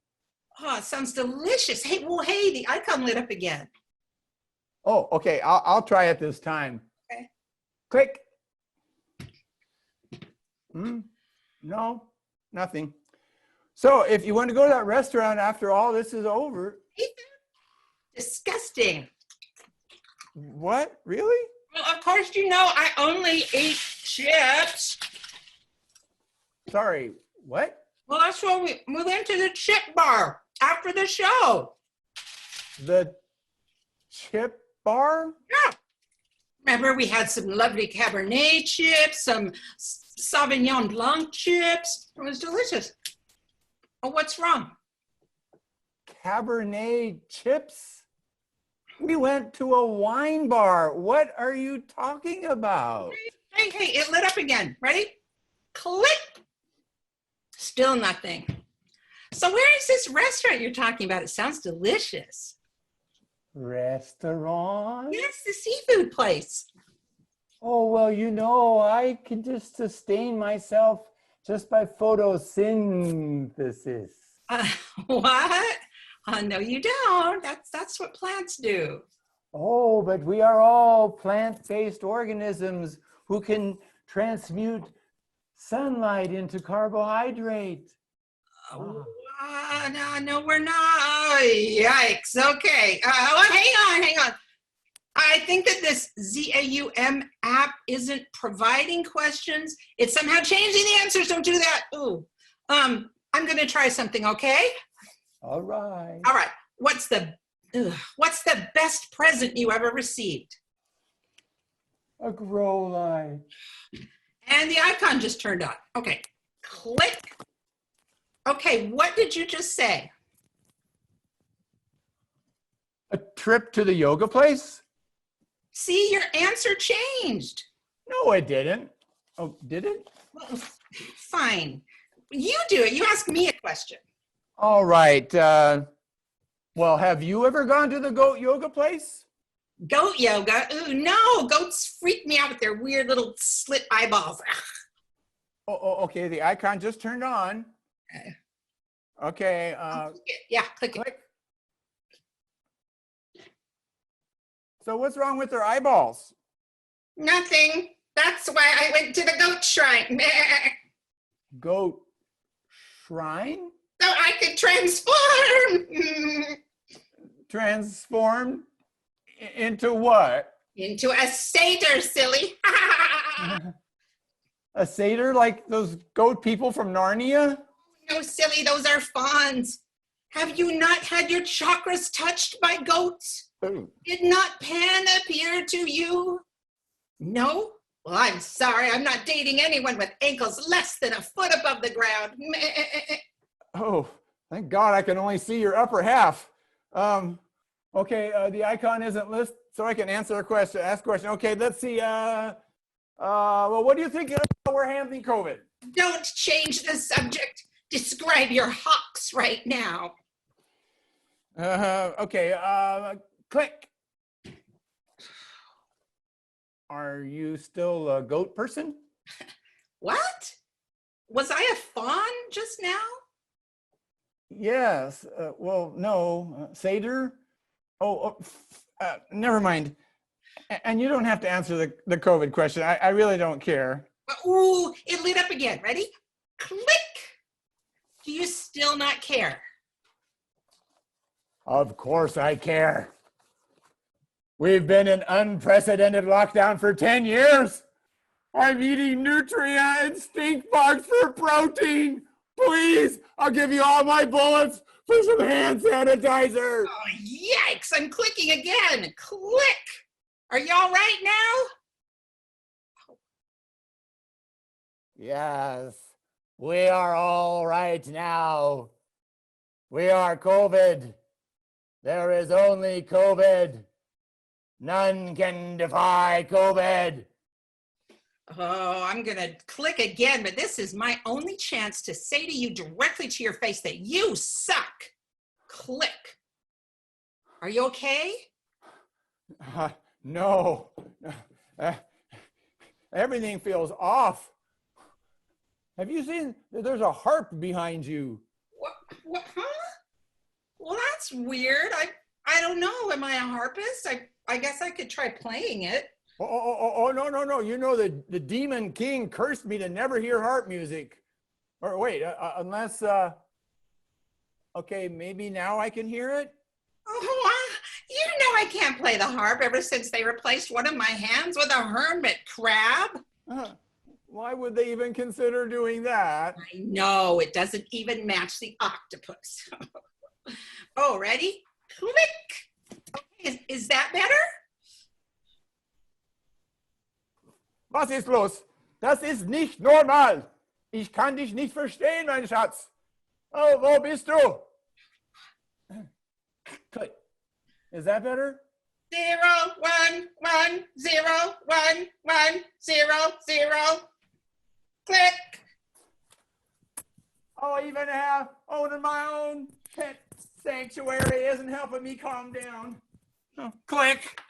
Oh, it sounds delicious. Hey, well, hey, the icon lit up again. oh, okay. I'll try it this time. Okay. Click. No, nothing. So if you want to go to that restaurant after all this is over. Disgusting. What? Really? Well, of course, you know, I only ate chips. Sorry, what? Well, that's why we went to the chip bar after the show. The chip bar? Yeah. Remember, we had some lovely Cabernet chips, some Sauvignon Blanc chips. It was delicious. Oh, what's wrong? Cabernet chips? We went to a wine bar. What are you talking about? Hey, it lit up again. Ready? Click. Still nothing. So where is this restaurant you're talking about? It sounds delicious. Restaurant? Yes, the seafood place. Oh, well, you know, I can just sustain myself just by photosynthesis. What? No, you don't. That's what plants do. Oh, but we are all plant-based organisms who can transmute sunlight into carbohydrate. No, we're not. Yikes. Okay. Hang on. I think that this ZAUM app isn't providing questions. It's somehow changing the answers. Don't do that. Ooh. I'm going to try something, okay? All right. All right. What's the best present you ever received? A grow light. And the icon just turned on. Okay. Click. Okay, what did you just say? A trip to the yoga place? See, your answer changed. No, it didn't. Oh, did it? Well, fine. You do it. You ask me a question. All right. Well, have you ever gone to the goat yoga place? Goat yoga? Ooh, no. Goats freak me out with their weird little slit eyeballs. Oh, okay. The icon just turned on. Okay. Yeah, click it. So what's wrong with their eyeballs? Nothing. That's why I went to the goat shrine. Goat shrine? So I could transform. Transform into what? Into a satyr, silly. A satyr like those goat people from Narnia? No, silly, those are fawns. Have you not had your chakras touched by goats? Ooh. Did not Pan appear to you? No? Well, I'm sorry. I'm not dating anyone with ankles less than a foot above the ground. Oh, thank God I can only see your upper half. Okay, the icon isn't listed, so I can answer a question, ask a question. Okay, let's see. Well, what do you think we're handling COVID? Don't change the subject. Describe your hawks right now. Okay, click. Are you still a goat person? What? Was I a fawn just now? Yes. Well, no. Satyr? Never mind. And you don't have to answer the COVID question. I really don't care. Ooh, it lit up again. Ready? Click. Do you still not care? Of course I care. We've been in unprecedented lockdown for 10 years. I'm eating nutria and stink bugs for protein. Please, I'll give you all my bullets for some hand sanitizer. Oh, yikes, I'm clicking again. Click. Are you all right now? Yes, we are all right now. We are COVID. There is only COVID. None can defy COVID. Oh, I'm going to click again, but this is my only chance to say to you directly to your face that you suck. Click. Are you okay? No. Everything feels off. Have you seen there's a harp behind you? What, huh? Well, that's weird. I don't know. Am I a harpist? I guess I could try playing it. Oh, no. You know, the demon king cursed me to never hear harp music. Or wait, unless, okay, maybe now I can hear it? Oh, you know I can't play the harp ever since they replaced one of my hands with a hermit crab. Why would they even consider doing that? I know, it doesn't even match the octopus. Oh, ready? Click. Okay, is that better? Was ist los? Das ist nicht normal. Ich kann dich nicht verstehen, mein Schatz. Oh, wo bist du? Click. Is that better? 0, 1, 1, 0, 1, 1, 0, 0. Click. Oh, even owning my own pet sanctuary isn't helping me calm down. Oh, click.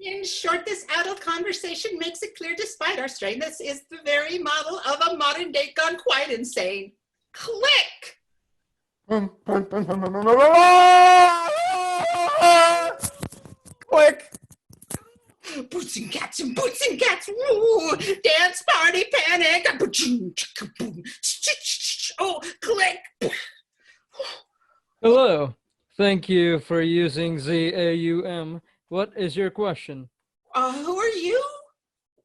In short, this adult conversation makes it clear, despite our strain, this is the very model of a modern day gone quite insane. Click. Click. Boots and cats, woo! Dance party panic. Oh, click. Hello. Thank you for using ZAUM. What is your question? Who are you?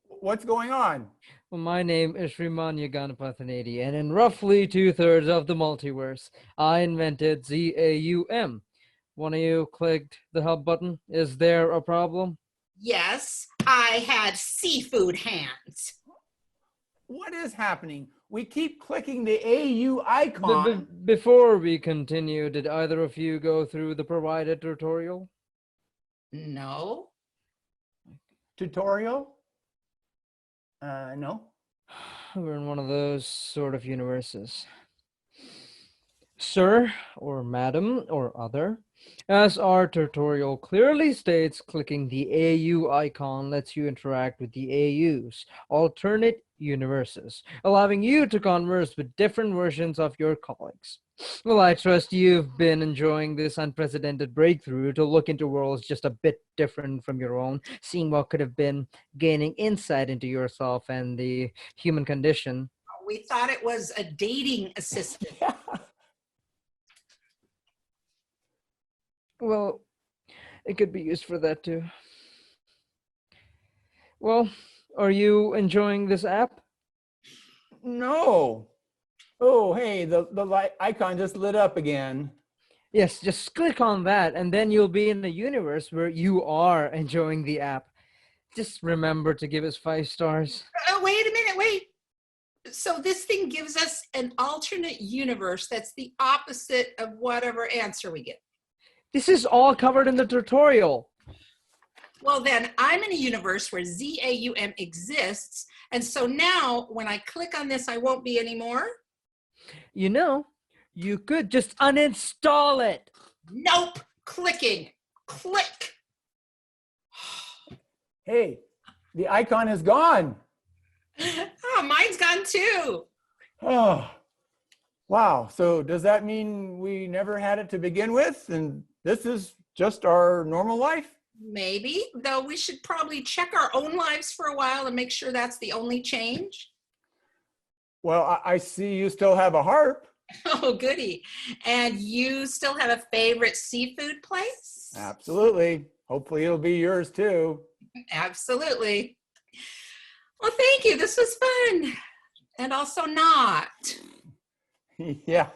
What's going on? Well, my name is Srimanya Ganapathanady, and in roughly 2/3 of the multiverse, I invented ZAUM. One of you clicked the hub button. Is there a problem? Yes, I had seafood hands. What is happening? We keep clicking the AU icon. Before we continue, did either of you go through the provided tutorial? No. Tutorial? No. We're in one of those sort of universes. Sir, or madam, or other, as our tutorial clearly states, clicking the AU icon lets you interact with the AUs, alternate universes, allowing you to converse with different versions of your colleagues. Well, I trust you've been enjoying this unprecedented breakthrough to look into worlds just a bit different from your own, seeing what could have been, gaining insight into yourself and the human condition. We thought it was a dating assistant. Well, it could be used for that too. Well, are you enjoying this app? No. Oh, hey, the light icon just lit up again. Yes, just click on that and then you'll be in a universe where you are enjoying the app. Just remember to give us 5 stars. Wait a minute, wait. So this thing gives us an alternate universe that's the opposite of whatever answer we get. This is all covered in the tutorial. Well, then I'm in a universe where ZAUM exists. And so now when I click on this, I won't be anymore. You know, you could just uninstall it. Nope. Clicking. Click. Hey, the icon is gone. Oh, mine's gone too. Oh, wow. So does that mean we never had it to begin with? And this is just our normal life? Maybe, though we should probably check our own lives for a while and make sure that's the only change. Well, I see you still have a harp. Oh, goody. And you still have a favorite seafood place? Absolutely. hopefully it'll be yours too. Absolutely. Well, thank you. This was fun. And also not. Yeah,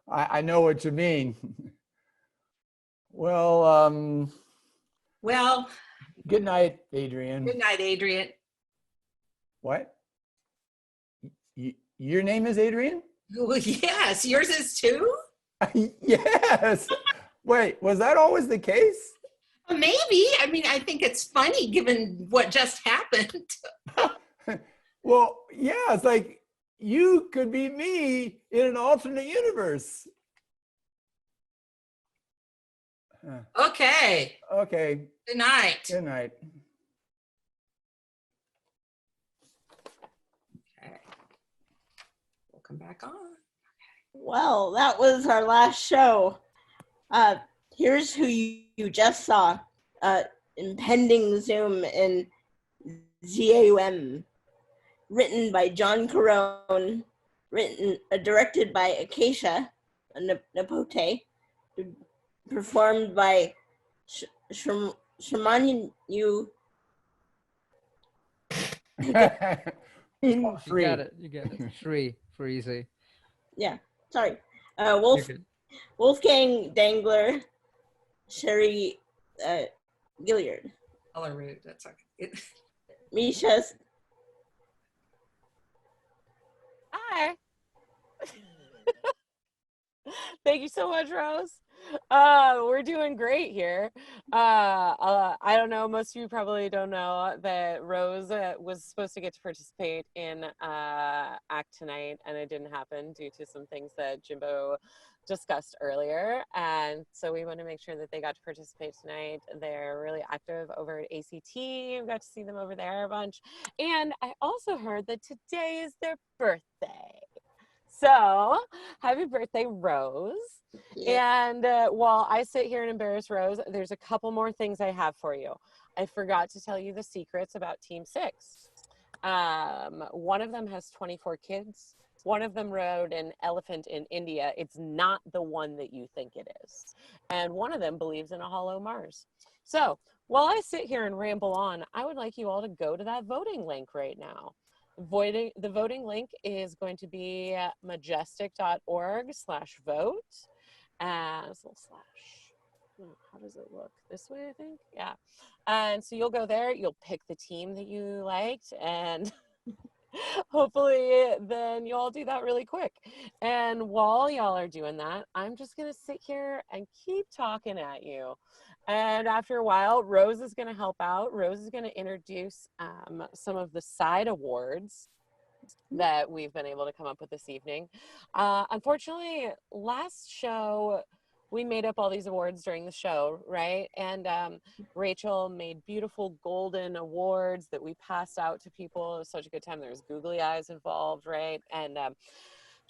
I know what you mean. Well, Well, good night, Adrian. good night, Adrian. What? Your name is Adrian? Well, yes, yours is too? Yes. Wait, was that always the case? Maybe. I mean, I think it's funny given what just happened. Well, yeah, it's like you could be me in an alternate universe. Okay. Okay. Good night. Good night. Okay. We'll come back on. Well, that was our last show. Here's who you just saw. Impending Zoom in ZAUM. Written by John Carone. Directed by Acacia Napote. Performed by Sherman Yu. You got it. Shri, for easy. Yeah, sorry. You're good. Wolfgang Dangler, Sherry Gilliard. All are rude. That's okay. Misha's. Hi. Thank you so much, Rose. We're doing great here. I don't know, most of you probably don't know that Rose was supposed to get to participate in ACT tonight, and it didn't happen due to some things that Jimbo discussed earlier. And so we want to make sure that they got to participate tonight. They're really active over at ACT. We got to see them over there a bunch. And I also heard that today is their birthday. So happy birthday, Rose. And while I sit here and embarrass Rose, there's a couple more things I have for you. I forgot to tell you the secrets about Team 6. One of them has 24 kids. One of them rode an elephant in India. It's not the one that you think it is. And one of them believes in a hollow Mars. So while I sit here and ramble on, I would like you all to go to that voting link right now. The voting link is going to be majestic.org/vote. How does it look? This way, I think. Yeah. And so you'll go there, you'll pick the team that you liked, and hopefully then you all do that really quick. And while y'all are doing that, I'm just going to sit here and keep talking at you. And after a while, Rose is going to help out. Rose is going to introduce some of the side awards that we've been able to come up with this evening. Unfortunately, last show, we made up all these awards during the show, right? And Rachel made beautiful golden awards that we passed out to people. It was such a good time. There was googly eyes involved, right? And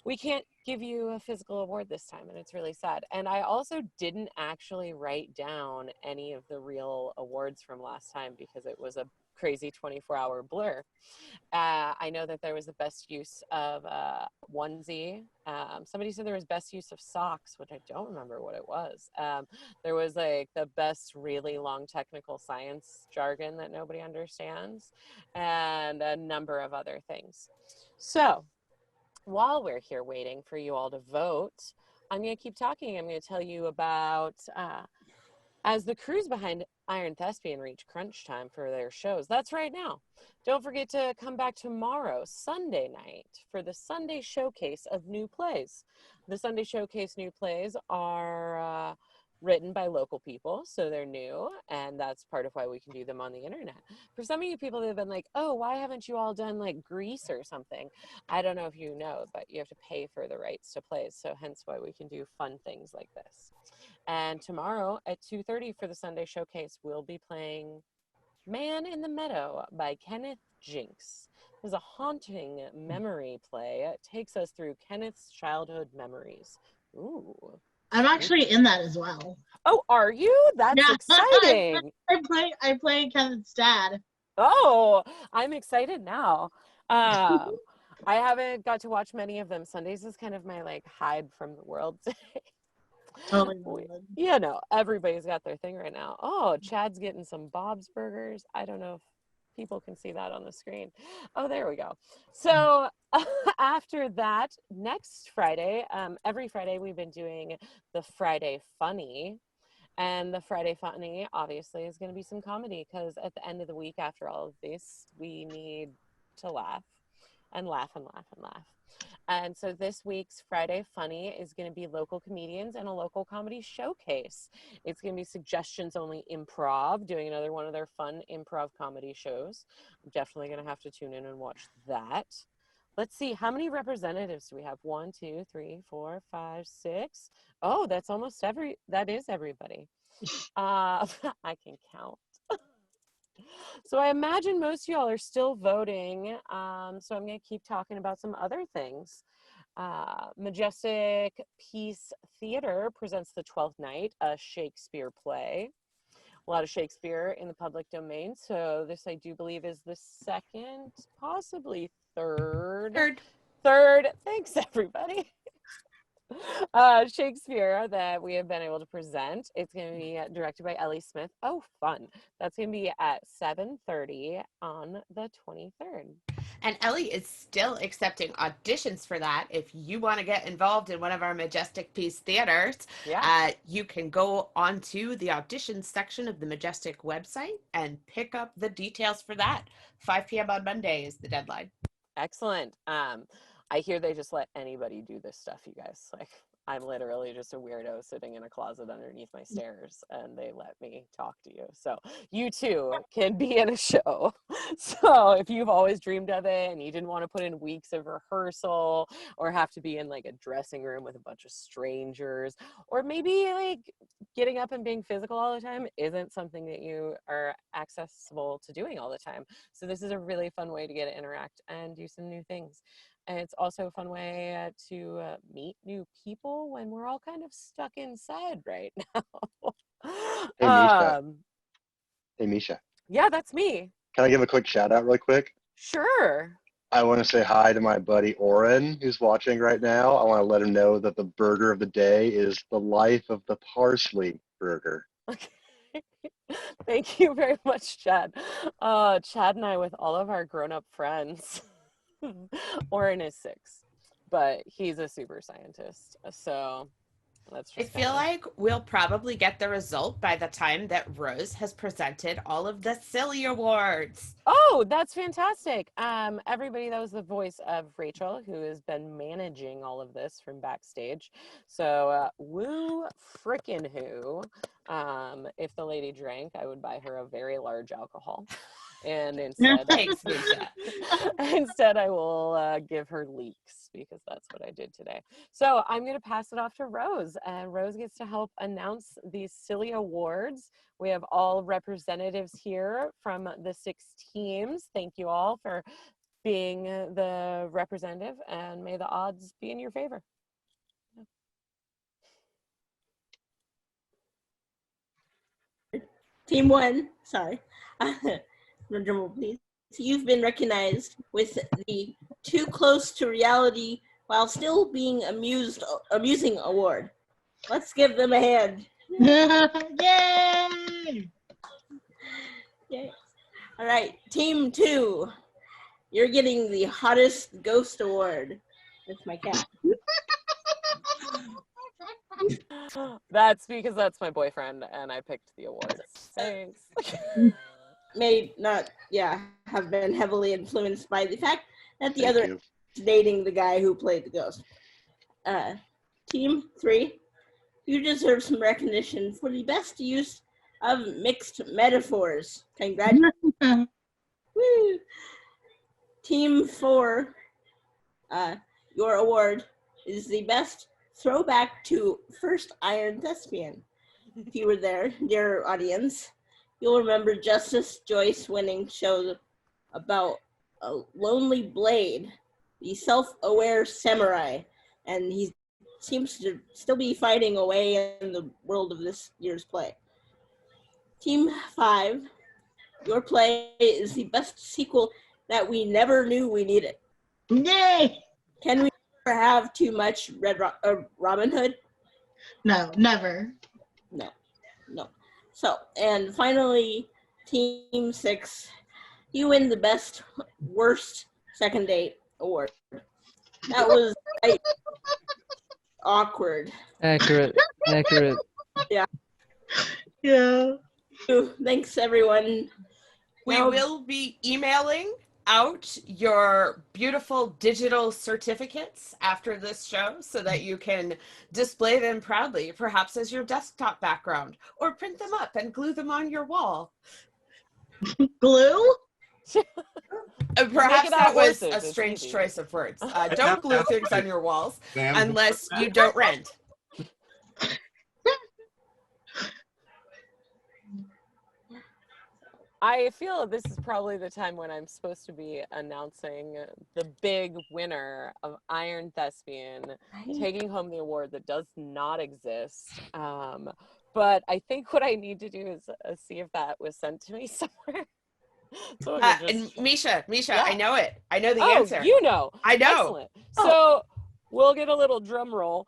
we can't give you a physical award this time, and it's really sad. And I also didn't actually write down any of the real awards from last time because it was a crazy 24-hour blur. I know that there was the best use of onesie. Somebody said there was best use of socks, which I don't remember what it was. There was like the best really long technical science jargon that nobody understands, and a number of other things. So while we're here waiting for you all to vote, I'm going to keep talking. I'm going to tell you about as the crews behind Iron Thespian reach crunch time for their shows. That's right now. Don't forget to come back tomorrow, Sunday night, for the Sunday showcase of new plays. The Sunday showcase new plays are written by local people, so they're new, and that's part of why we can do them on the internet. For some of you people that have been like, oh, why haven't you all done like Grease or something? I don't know if you know, but you have to pay for the rights to plays, so hence why we can do fun things like this. And tomorrow at 2:30 for the Sunday showcase, we'll be playing Man in the Meadow by Kenneth Jinks. It is a haunting memory play. It takes us through Kenneth's childhood memories. Ooh. I'm actually in that as well. Oh, are you? That's exciting. I play Kevin's dad. Oh, I'm excited now. I haven't got to watch many of them. Sundays is kind of my like hide from the world day. Totally. Yeah, no, everybody's got their thing right now. Oh, Chad's getting some Bob's Burgers. I don't know if people can see that on the screen. Oh, there we go. So after that, next Friday, every Friday we've been doing the Friday Funny. And the Friday Funny, obviously, is going to be some comedy because at the end of the week, after all of this, we need to laugh and laugh and laugh and laugh. And so this week's Friday Funny is going to be local comedians and a local comedy showcase. It's going to be suggestions only improv, doing another one of their fun improv comedy shows. I'm definitely going to have to tune in and watch that. Let's see, how many representatives do we have? 1, 2, 3, 4, 5, 6. Oh, that's almost that is everybody. I can count. So I imagine most of y'all are still voting. So I'm going to keep talking about some other things. Majesticpiece Theater presents The Twelfth Night, a Shakespeare play. A lot of Shakespeare in the public domain. So this, I do believe, is the second, possibly third. Thanks, everybody. Shakespeare that we have been able to present. It's going to be directed by Ellie Smith. Oh, fun. That's going to be at 7:30 on the 23rd. And Ellie is still accepting auditions for that. If you want to get involved in one of our Majesticpiece theaters, you can go onto the auditions section of the Majestic website and pick up the details for that. 5 p.m. on Monday is the deadline. Excellent. I hear they just let anybody do this stuff, you guys. Like, I'm literally just a weirdo sitting in a closet underneath my stairs, and they let me talk to you. So you too can be in a show. So if you've always dreamed of it and you didn't want to put in weeks of rehearsal or have to be in like a dressing room with a bunch of strangers, or maybe like getting up and being physical all the time isn't something that you are accessible to doing all the time. So this is a really fun way to get to interact and do some new things. And it's also a fun way to meet new people when we're all kind of stuck inside right now. Hey, Misha. Hey, Misha. Yeah, that's me. Can I give a quick shout out real quick? Sure. I want to say hi to my buddy Oren, who's watching right now. I want to let him know that the burger of the day is the life of the parsley burger. Okay. Thank you very much, Chad. Chad and I, with all of our grown-up friends, Oren is 6, but he's a super scientist. So that's just I feel like we'll probably get the result by the time that Rose has presented all of the silly awards. Oh, that's fantastic. Everybody, that was the voice of Rachel, who has been managing all of this from backstage. So woo frickin' who. If the lady drank, I would buy her a very large alcohol. And instead, instead I will give her leeks, because that's what I did today. So I'm going to pass it off to Rose, and Rose gets to help announce these silly awards. We have all representatives here from the 6 teams. Thank you all for being the representative, and may the odds be in your favor. Team 1, sorry. Drum roll, please. You've been recognized with the Too Close to Reality While Still Being Amusing award. Let's give them a hand. Yay! Yay. All right, Team 2, you're getting the Hottest Ghost Award. That's my cat. That's because that's my boyfriend, and I picked the awards. Thanks. May not, have been heavily influenced by the fact that the other is dating the guy who played the ghost. Team 3, you deserve some recognition for the best use of mixed metaphors. Congratulations. Woo. Team 4, your award is the best throwback to First Iron Thespian. If you were there, dear audience, you'll remember Justice Joyce winning show about a lonely blade, the self-aware samurai, and he seems to still be fighting away in the world of this year's play. Team 5, your play is the best sequel that we never knew we needed. Yay! Can we ever have too much Robin Hood? No, never. No, no. So, and finally, Team 6, you win the best, worst second date award. That was awkward. Accurate. Accurate. Yeah. Yeah. Thanks, everyone. We will be emailing out your beautiful digital certificates after this show so that you can display them proudly, perhaps as your desktop background, or print them up and glue them on your wall. Glue? Perhaps that was a strange choice of words. Don't glue things on your walls unless you don't rent. I feel this is probably the time when I'm supposed to be announcing the big winner of Iron Thespian, taking home the award that does not exist. But I think what I need to do is see if that was sent to me somewhere. So and Misha, yeah. I know it. I know the answer. You know. I know. Excellent. So we'll get a little drum roll.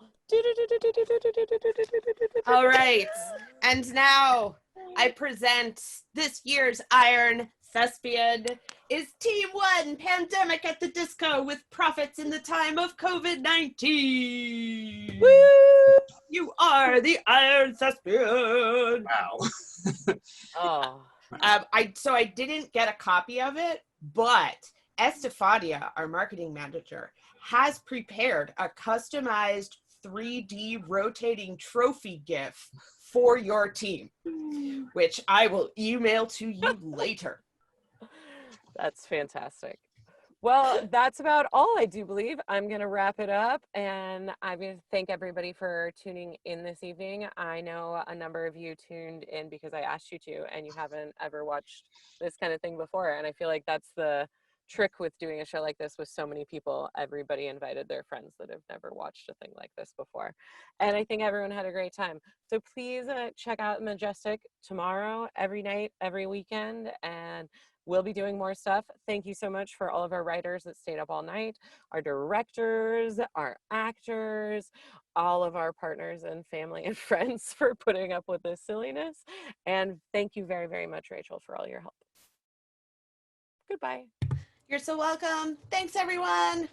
All right. And now I present this year's Iron Thespian is Team 1, Pandemic at the Disco with Profits in the Time of COVID-19. Woo! You are the Iron Thespian. Wow. So I didn't get a copy of it, but Estefania, our marketing manager, has prepared a customized 3D rotating trophy GIF for your team, which I will email to you later. That's fantastic. Well, that's about all, I do believe. I'm going to wrap it up, and I'm going to thank everybody for tuning in this evening. I know a number of you tuned in because I asked you to, and you haven't ever watched this kind of thing before, and I feel like that's the trick with doing a show like this with so many people. Everybody invited their friends that have never watched a thing like this before, and I think everyone had a great time. So please check out Majestic tomorrow, every night, every weekend, and we'll be doing more stuff. Thank you so much for all of our writers that stayed up all night, our directors, our actors, all of our partners and family and friends for putting up with this silliness. And thank you very, very much, Rachel, for all your help. Goodbye. You're so welcome. Thanks, everyone.